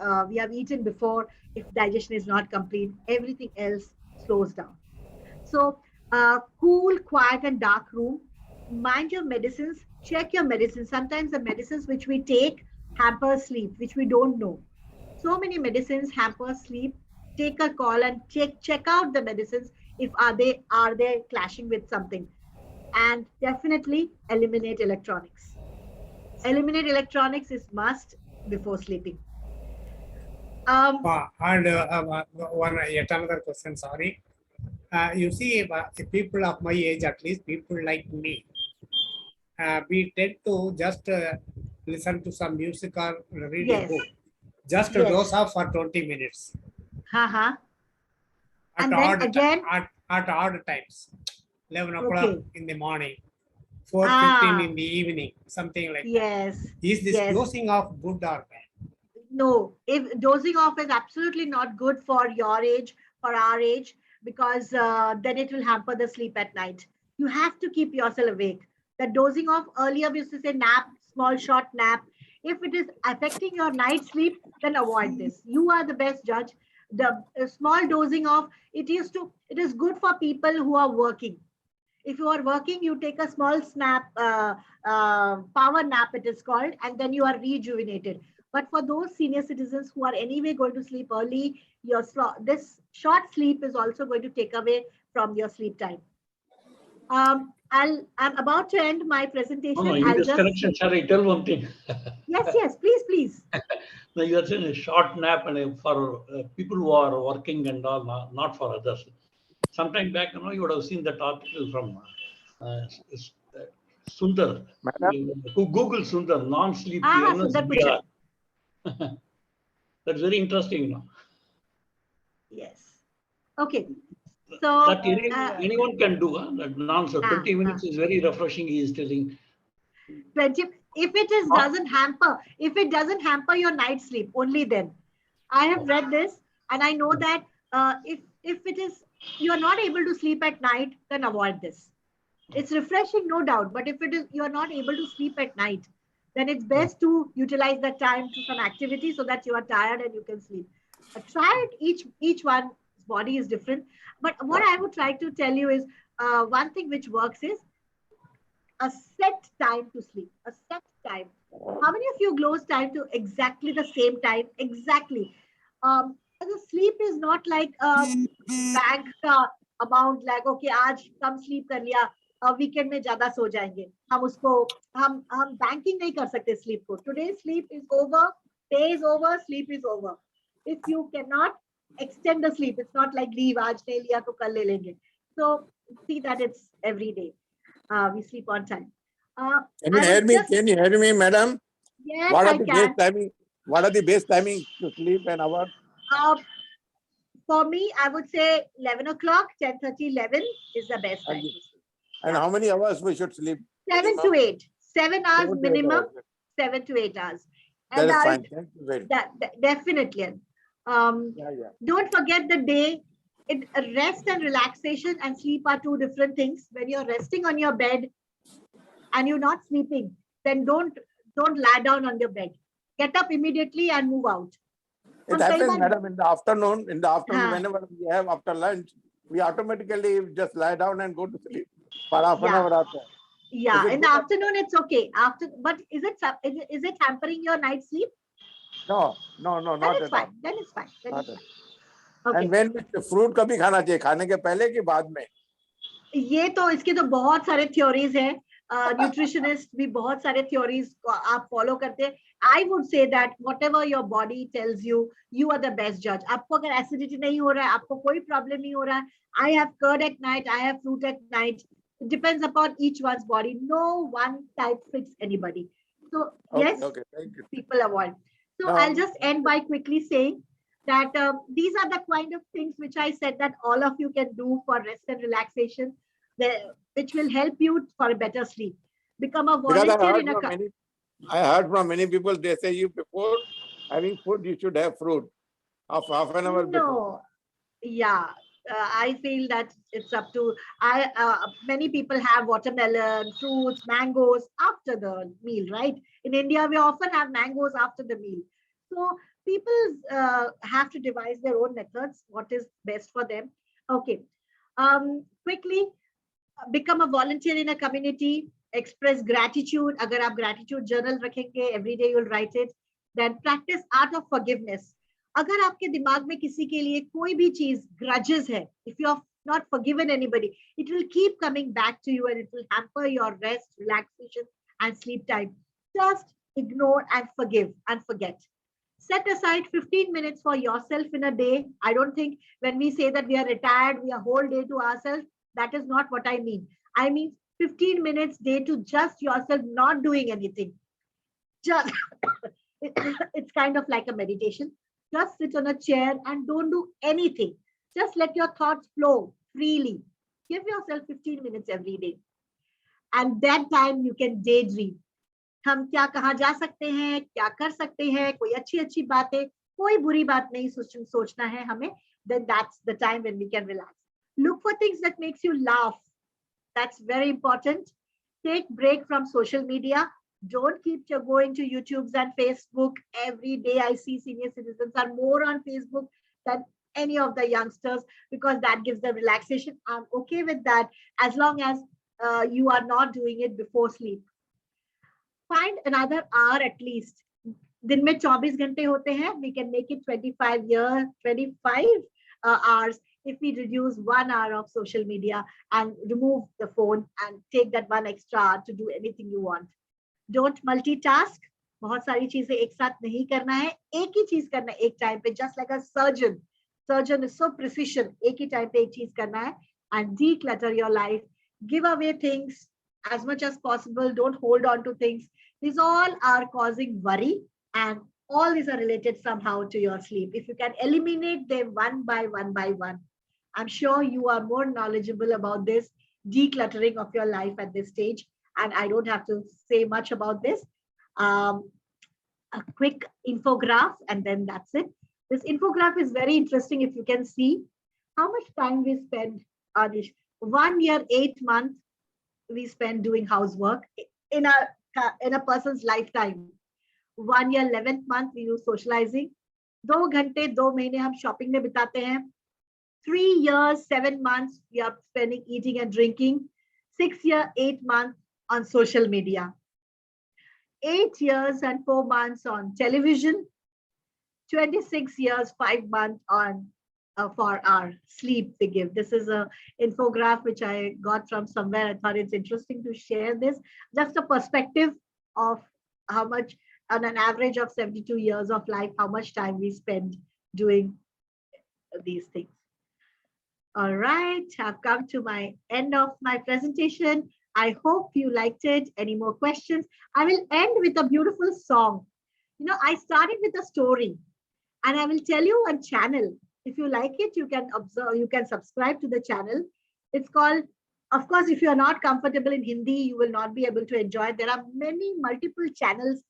eaten before, if digestion is not complete, everything else slows down. So cool, quiet and dark room. Mind your medicines, check your medicines. Sometimes the medicines which we take hamper sleep, which we don't know. So many medicines hamper sleep. Take a call and check out the medicines, if are they clashing with something. And definitely eliminate electronics. Eliminate electronics is must before sleeping. And one yet another question, sorry. You see, people of my age, at least people like me, we tend to just listen to some music or read a Yes. book. Just Yes. doze off for 20 minutes. Uh-huh. At And then again, at odd times. 11 o'clock okay. in the morning, 4:15 in the evening, something like Yes. that. Is this Yes. dosing off good or bad? No, if dozing off is absolutely not good for your age, for our age, because then it will hamper the sleep at night. You have to keep yourself awake. The dozing off, earlier we used to say nap, small short nap. If it is affecting your night sleep, then avoid this. You are the best judge. The small dozing off, it is good for people who are working. If you are working, you take a small power nap, it is called, and then you are rejuvenated. But for those senior citizens who are anyway going to sleep early, this short sleep is also going to take away from your sleep time. I'm about to end my presentation. No, in this connection, shall I tell one thing? Yes, please. Now you are saying a short nap and for people who are working and all, not for others. Sometime back, you would have seen that article from Sundar, who Google Sundar, non-sleep, Sundar Pichai. That's very interesting. Yes. Okay. So that anyone can do. That non-sleep 20 minutes is very refreshing. He is telling. 20. If it doesn't hamper your night sleep, only then. I have read this, and I know that if it is you are not able to sleep at night, then avoid this. It's refreshing, no doubt, but if it is you are not able to sleep at night, then it's best to utilize that time to some activity so that you are tired and you can sleep. Try it. Each one's body is different, but what I would try to tell you is one thing which works is a set time to sleep. A set time. How many of you close time to exactly the same time? Exactly. The sleep is not like a bank amount, like okay, आज कम sleep कर लिया, weekend में ज़्यादा सो जाएंगे. हम banking नहीं कर सकते sleep को. Today sleep is over, day is over, sleep is over. If you cannot extend the sleep, it's not like leave आज नहीं लिया तो कल ले लेंगे. So see that it's every day. We sleep on time. Can you hear me? Can you hear me, madam? Yes, what are I the can. best timing? What are the best timing to sleep and hour? For me, I would say 11 o'clock, 10:30, 11 is the best time to sleep. And how many hours we should sleep? 7 to 8. 7 hours 7 to 8 minimum. hours. 7 to 8 hours. That And is fine. Thank you very much. Definitely. Don't forget the day. Rest and relaxation and sleep are two different things. When you're resting on your bed and you're not sleeping, then don't lie down on your bed. Get up immediately and move out. It happens, madam, in the afternoon. In the afternoon, whenever we have after lunch, we automatically just lie down and go to sleep for half an hour after. Yeah, in the afternoon it's okay. But is it hampering your night sleep? No, not at all. Then it's fine. Okay. Okay. And when fruit कभी खाना चाहिए, खाने के पहले कि बाद में? ये तो इसके तो बहुत सारे theories हैं. Nutritionists भी बहुत सारे theories आप follow करते हैं. I would say that whatever your body tells you, you are the best judge. आपको अगर acidity नहीं हो रहा है, आपको कोई problem नहीं हो रहा है. I have curd at night. I have fruit at night. It depends upon each one's body. No one type fits anybody. So yes, thank you. People avoid. So I'll just end by quickly saying that these are the kind of things which I said that all of you can do for rest and relaxation, which will help you for a better sleep. Become a volunteer in a. I heard from many people, they say you before having food, you should have fruit of half an hour before. Yeah. I feel that it's up to many people have watermelon, fruits, mangoes after the meal, right? In India, we often have mangoes after the meal. So people have to devise their own methods, what is best for them. Okay. Quickly, become a volunteer in a community, express gratitude. Agar aap gratitude journal rakhenge, every day you'll write it. Then practice art of forgiveness. अगर आपके दिमाग में किसी के लिए कोई भी चीज grudges है, if you have not forgiven anybody, it will keep coming back to you and it will hamper your rest, relaxation and sleep time. Just ignore and forgive and forget. Set aside 15 minutes for yourself in a day. I don't think when we say that we are retired, we are whole day to ourselves. That is not what I mean. I mean 15 minutes day to just yourself, not doing anything. Just it's kind of like a meditation. Just sit on a chair and don't do anything. Just let your thoughts flow freely. Give yourself 15 minutes every day. And that time you can daydream. हम क्या कहाँ जा सकते हैं, क्या कर सकते हैं, कोई अच्छी बातें, कोई बुरी बात नहीं सोचना है हमें. Then that's the time when we can relax. Look for things that makes you laugh. That's very important. Take break from social media. Don't keep going to YouTubes and Facebook every day. I see senior citizens are more on Facebook than any of the youngsters because that gives them relaxation. I'm okay with that as long as you are not doing it before sleep. Find another hour at least. दिन में 24 घंटे होते हैं. We can make it 25 hours if we reduce 1 hour of social media and remove the phone and take that one extra hour to do anything you want. Don't multitask. बहुत सारी चीजें एक साथ नहीं करना है. एक ही चीज करना है एक टाइम पे. Just like a surgeon. Surgeon is so precision. एक ही टाइम पे एक चीज करना है. And declutter your life. Give away things as much as possible. Don't hold on to things. These all are causing worry, and all these are related somehow to your sleep. If you can eliminate them one by one, I'm sure you are more knowledgeable about this decluttering of your life at this stage. And I don't have to say much about this. A quick infograph, and then that's it. This infograph is very interesting. If you can see how much time we spend on it. 1 year, 8 months, we spend doing housework in a person's lifetime. 1 year, 11th month, we do socializing. 2 घंटे 2 महीने हम shopping में बिताते हैं. 3 years, 7 months, we are spending eating and drinking. 6 years, 8 months on social media. 8 years and 4 months on television. 26 years, 5 months on for our sleep they give. This is a infograph which I got from somewhere. I thought it's interesting to share this. Just a perspective of how much on an average of 72 years of life, how much time we spend doing these things. All right, I've come to my end of my presentation. I hope you liked it. Any more questions? I will end with a beautiful song. You know, I started with a story, and I will tell you a channel. If you like it, you can observe, you can subscribe to the channel. It's called, of course, if you are not comfortable in Hindi, you will not be able to enjoy it. There are multiple channels.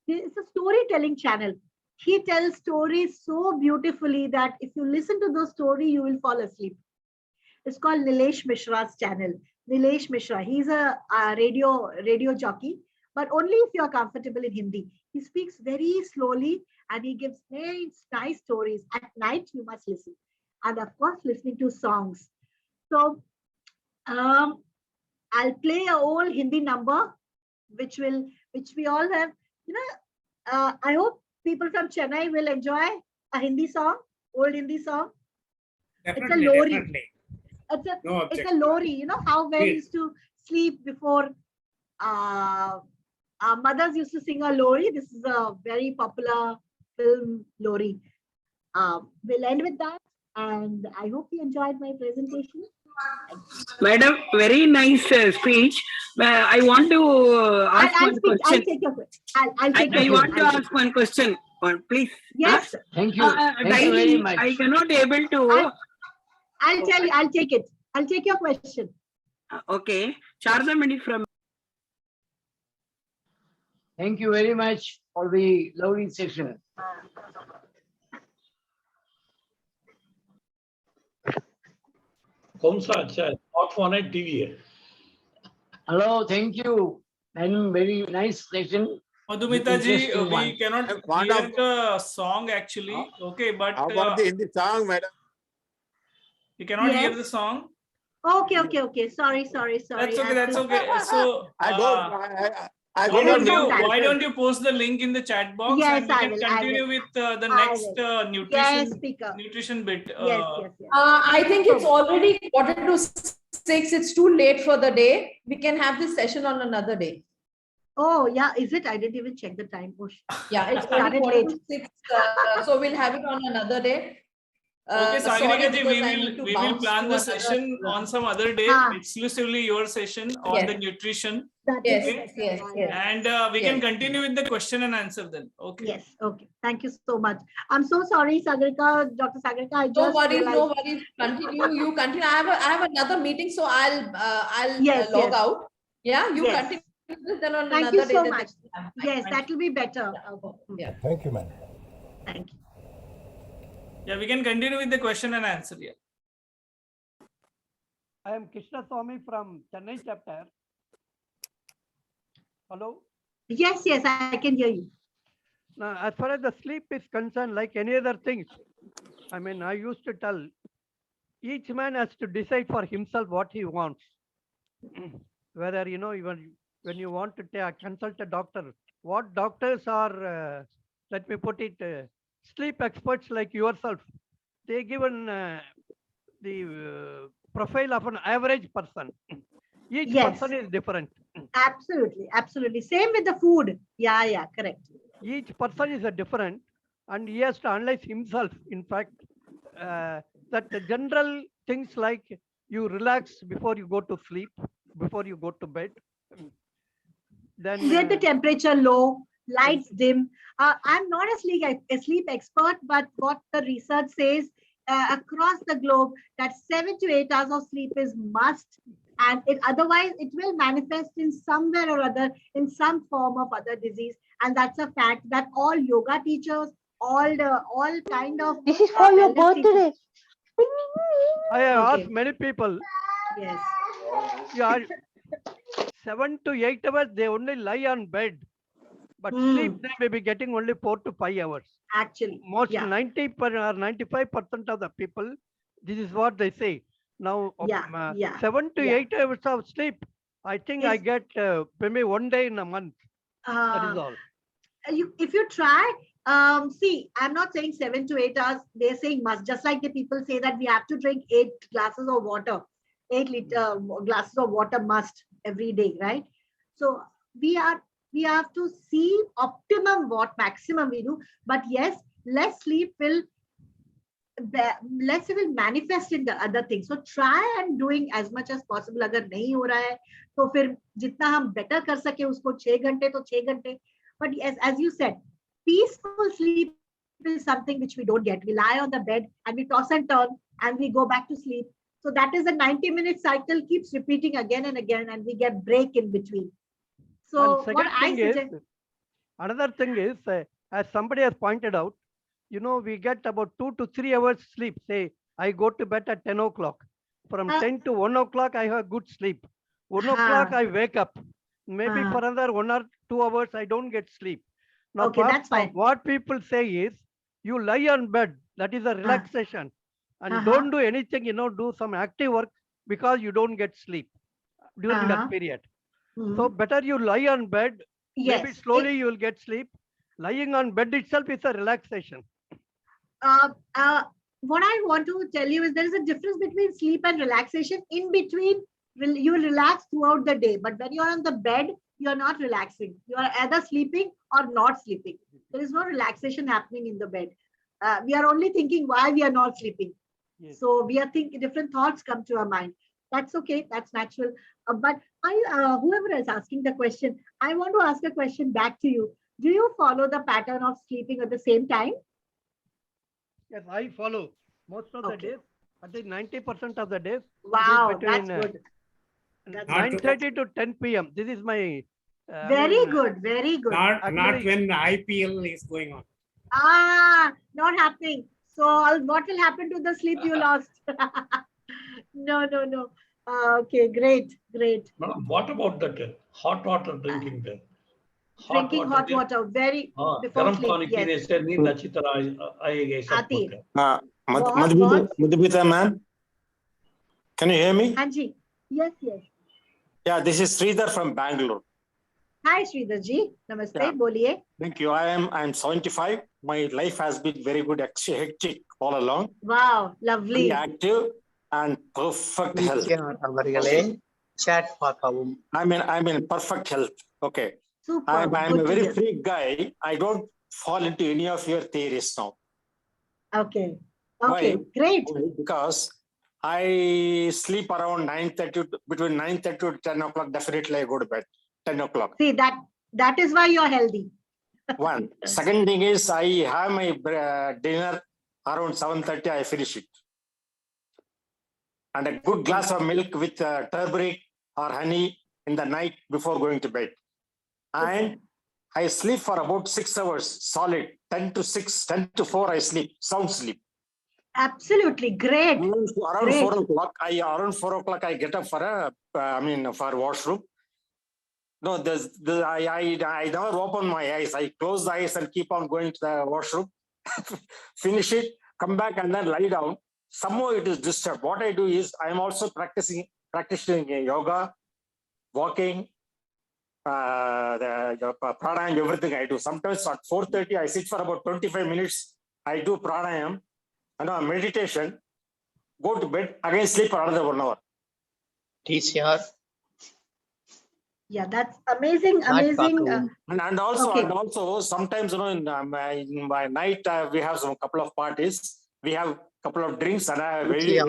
It's a storytelling channel. He tells stories so beautifully that if you listen to those stories, you will fall asleep. It's called Nilesh Mishra's channel. Nilesh Mishra, he's a radio jockey, but only if you are comfortable in Hindi. He speaks very slowly and he gives very nice stories. At night, you must listen. And of course, listening to songs. So um, I'll play a old Hindi number, which we all have. You know, I hope people from Chennai will enjoy a Hindi song, old Hindi song. Definitely, It's a lori. definitely. No It's a objection. lori. You know how we Please. used to sleep before. Our mothers used to sing a lori. This is a very popular film lori. We'll end with that, and I hope you enjoyed my presentation. Madam, very nice speech. I want to ask I'll one speak. question. I'll take your question. I'll take your I question. want to ask one question. Please. Yes. Huh? Thank you. Thank you very Daily, much. I cannot able to. I'll tell you. I'll take it. I'll take your question. Okay. Sharda Mani from. Thank you very much for the lovely session. कौन सा अच्छा है? Smartphone है, TV है? Hello, thank you. And very nice session. Madhumita ji, Interesting we one. cannot hear the song actually. Okay, but How about the Hindi song, madam? you cannot hear Yes. the song. Okay. Sorry. That's okay. That's okay. So I why got why don't you post the link in the chat box, Yes, and we I can will, I continue will. with the I next will. nutrition Yes, speaker. nutrition bit. Yes. I think it's already 5:45. It's too late for the day. We can have this session on another day. Oh yeah, is it? I didn't even check the time. Oh, Yeah, it's started already late. 5:46. So we'll have it on another day. Okay, Sorry, Sagarika ji, because I need to we will bounce plan to the another- session on some other day, exclusively your session on Yes. the nutrition. Yes, Okay? yes. And we can continue with the question and answer then. Okay. Yes. Okay. Thank you so much. I'm so sorry, Sagarika, Dr. Sagarika. I No just worries, realized. no worries. Continue. You continue. I have another meeting, so I'll Yes, log yes. out. Yeah, you Yes. continue this, then on Thank another you day. so then much. the- Yes, that will be better. Yeah. Thank you, man. Thank you. Yeah, we can continue with the question and answer. Yeah. I am Krishna Swami from Chennai chapter. Hello. Yes, I can hear you. Now, as far as the sleep is concerned, like any other things, I mean, I used to tell each man has to decide for himself what he wants. Whether, even when you want to consult a doctor, what doctors are, let me put it, sleep experts like yourself, they given the profile of an average person. Each Yes. person is different. Absolutely. Same with the food. Yeah, correct. Each person is a different, and he has to analyze himself. In fact, that the general things like you relax before you go to sleep, before you go to bed. Then get the temperature low, lights dim. I'm not a sleep expert, but what the research says across the globe that 7 to 8 hours of sleep is must, and otherwise it will manifest in somewhere or other in some form of other disease, and that's a fact that all yoga teachers, all kind of This is for your wellness teachers- birthday. I have Okay. asked many people. Yes. Yeah, 7 to 8 hours they only lie on bed, but sleep they may be getting only 4 to 5 hours. Actually, most yeah. 90% or 95% of the people, this is what they say. Now, Yeah. 7 to 8 hours of sleep, I think I Yes. get maybe one day in a month. That is all. If you try, see, I'm not saying 7 to 8 hours. They're saying must, just like the people say that we have to drink 8 glasses of water, 8 glasses of water must every day, right? So we have to see optimum what maximum we do. But yes, less sleep will manifest in the other things. So try and doing as much as possible. अगर नहीं हो रहा है तो फिर जितना हम better कर सके उसको 6 घंटे तो 6 घंटे. But yes, as you said, peaceful sleep is something which we don't get. We lie on the bed and we toss and turn and we go back to sleep. So that is a 90-minute cycle, keeps repeating again and again, and we get break in between. So And what second I thing suggest, is, another thing is, as somebody has pointed out, we get about 2 to 3 hours sleep. Say, I go to bed at 10 o'clock. From 10 to 1 o'clock, I have good sleep. 1 o'clock, I wake up. Maybe for another 1 or 2 hours, I don't get sleep. Now, Okay, that's fine. What people say is, you lie on bed. That is a relaxation, and don't do anything. Do some active work because you don't get sleep during that period. So better you lie on bed. Yes. Maybe slowly you will get sleep. Lying on bed itself is a relaxation. What I want to tell you is there is a difference between sleep and relaxation. In between, you will relax throughout the day, but when you're on the bed, you're not relaxing. You are either sleeping or not sleeping. There is no relaxation happening in the bed. We are only thinking why we are not sleeping. Yes. So we are thinking different thoughts come to our mind. That's okay. That's natural. But whoever is asking the question, I want to ask a question back to you. Do you follow the pattern of sleeping at the same time? Yes, I follow most of the days. I think 90% of the days. Wow, that's good. 9:30 to 10 p.m. This is my. Very good. Very good. Not when IPL is going on. Not happening. So what will happen to the sleep you lost? No. Okay, great. Madam, what about that hot water drinking then? Drinking hot water, very before sleep. Yes. Madhumita ma'am, can you hear me? Anji, yes. Yeah, this is Sridhar from Bangalore. Hi, Sridhar ji. Namaste. Yeah. Boliye. Thank you. I'm 75. My life has been very good, actually hectic all along. Wow, lovely. Very active and perfect health. I'm in perfect health. Okay. Super. I'm a very free guy. I don't fall into any of your theories now. Okay. Why? Great. Because I sleep around 9:30, between 9:30 to 10 o'clock. Definitely I go to bed 10 o'clock. See, that is why you're healthy. One. Second thing is I have my dinner around 7:30. I finish it. And a good glass of milk with turmeric or honey in the night before going to bed. And I sleep for about 6 hours, solid. 10 to 6, 10 to 4, I sleep, sound sleep. Absolutely, great. Around 4 o'clock, I get up for for washroom. No, I never open my eyes. I close the eyes and keep on going to the washroom, finish it, come back and then lie down. Somehow it is disturbed. What I do is I am also practicing yoga, walking, the pranayam, everything I do. Sometimes at 4:30, I sit for about 25 minutes. I do pranayam and meditation, go to bed, again sleep for another 1 hour. TCR. Yeah, that's amazing. And also sometimes, in my night, we have some couple of parties. We have a couple of drinks and I very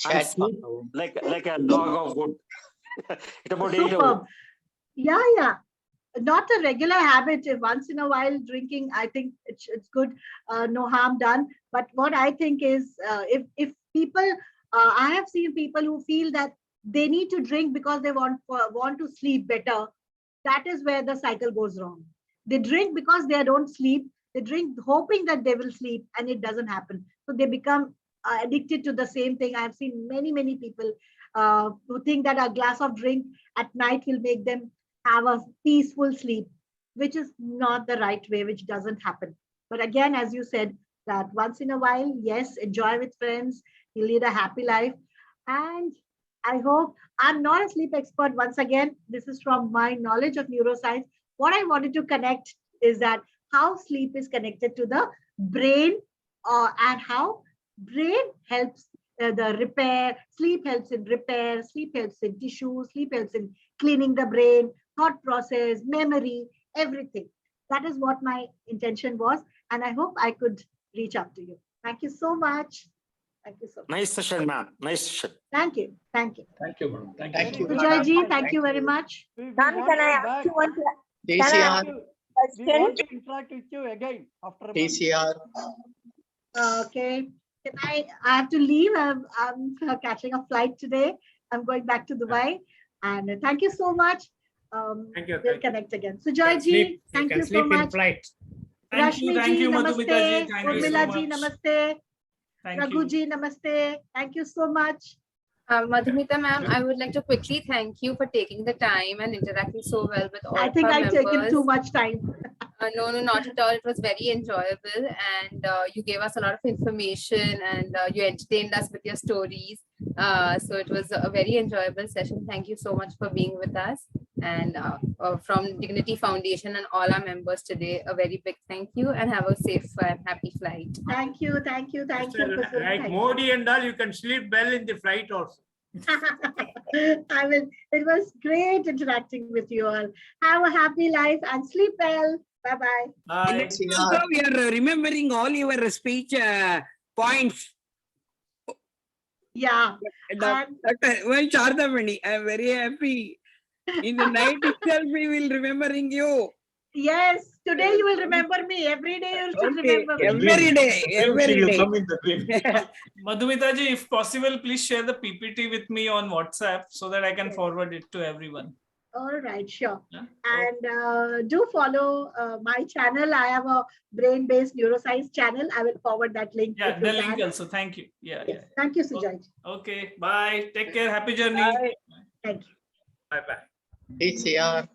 I sleep like a log of wood. It's about 8 hours. Yeah. Not a regular habit. Once in a while drinking, I think it's good. No harm done. But what I think is, if people, I have seen people who feel that they need to drink because they want to sleep better. That is where the cycle goes wrong. They drink because they don't sleep. They drink hoping that they will sleep, and it doesn't happen. So they become addicted to the same thing. I've seen many people who think that a glass of drink at night will make them have a peaceful sleep, which is not the right way, which doesn't happen. But again, as you said, that once in a while, yes, enjoy with friends, you lead a happy life. And I hope, I'm not a sleep expert. Once again, this is from my knowledge of neuroscience. What I wanted to connect is that how sleep is connected to the brain, and how brain helps the repair. Sleep helps in repair, sleep helps in tissue, sleep helps in cleaning the brain, thought process, memory, everything. That is what my intention was. And I hope I could reach out to you. Thank you so much. Thank you so much. Nice session, ma'am. Nice session. Thank you. Thank you, madam. Thank you. Vijay ji, thank you very much. Ma'am, can I ask you one question? We want to interact with you again after a month. TCR. Okay. I have to leave. I'm catching a flight today. I'm going back to Dubai. And thank you so much. Thank you. We'll connect again. Sujoy ji, thank you so much. Thank you, namaste. Madhumita ji. Thank you so Urmila ji, much. namaste. Thank Raghu you. ji, namaste. Thank you so much. Madhumita ma'am, I would like to quickly thank you for taking the time and interacting so well with all I of think our I've members. taken too much time. No, not at all. It was very enjoyable, and you gave us a lot of information, and you entertained us with your stories. So it was a very enjoyable session. Thank you so much for being with us. And from Dignity Foundation and all our members today, a very big thank you, and have a safe and happy flight. Thank you. Like Modi and all, you can sleep well in the flight also. I will. It was great interacting with you all. Have a happy life and sleep well. Bye-bye. Bye. Also, we are remembering all your speech points. Yeah. Well, Chardamani, I am very happy. In the night itself, we will remembering you. Yes, today you will remember me. Every day you should remember me. Every day, every day. Madhumita ji, if possible, please share the PPT with me on WhatsApp so that I can forward it to everyone. All right, sure. Yeah. And do follow my channel. I have a brain-based neuroscience channel. I will forward that link. Yeah, the link also. Thank you. Yeah, yes. Thank you, Sujay. Okay, bye. Take care. Happy journey. Bye. Thank you. Bye-bye. TCR.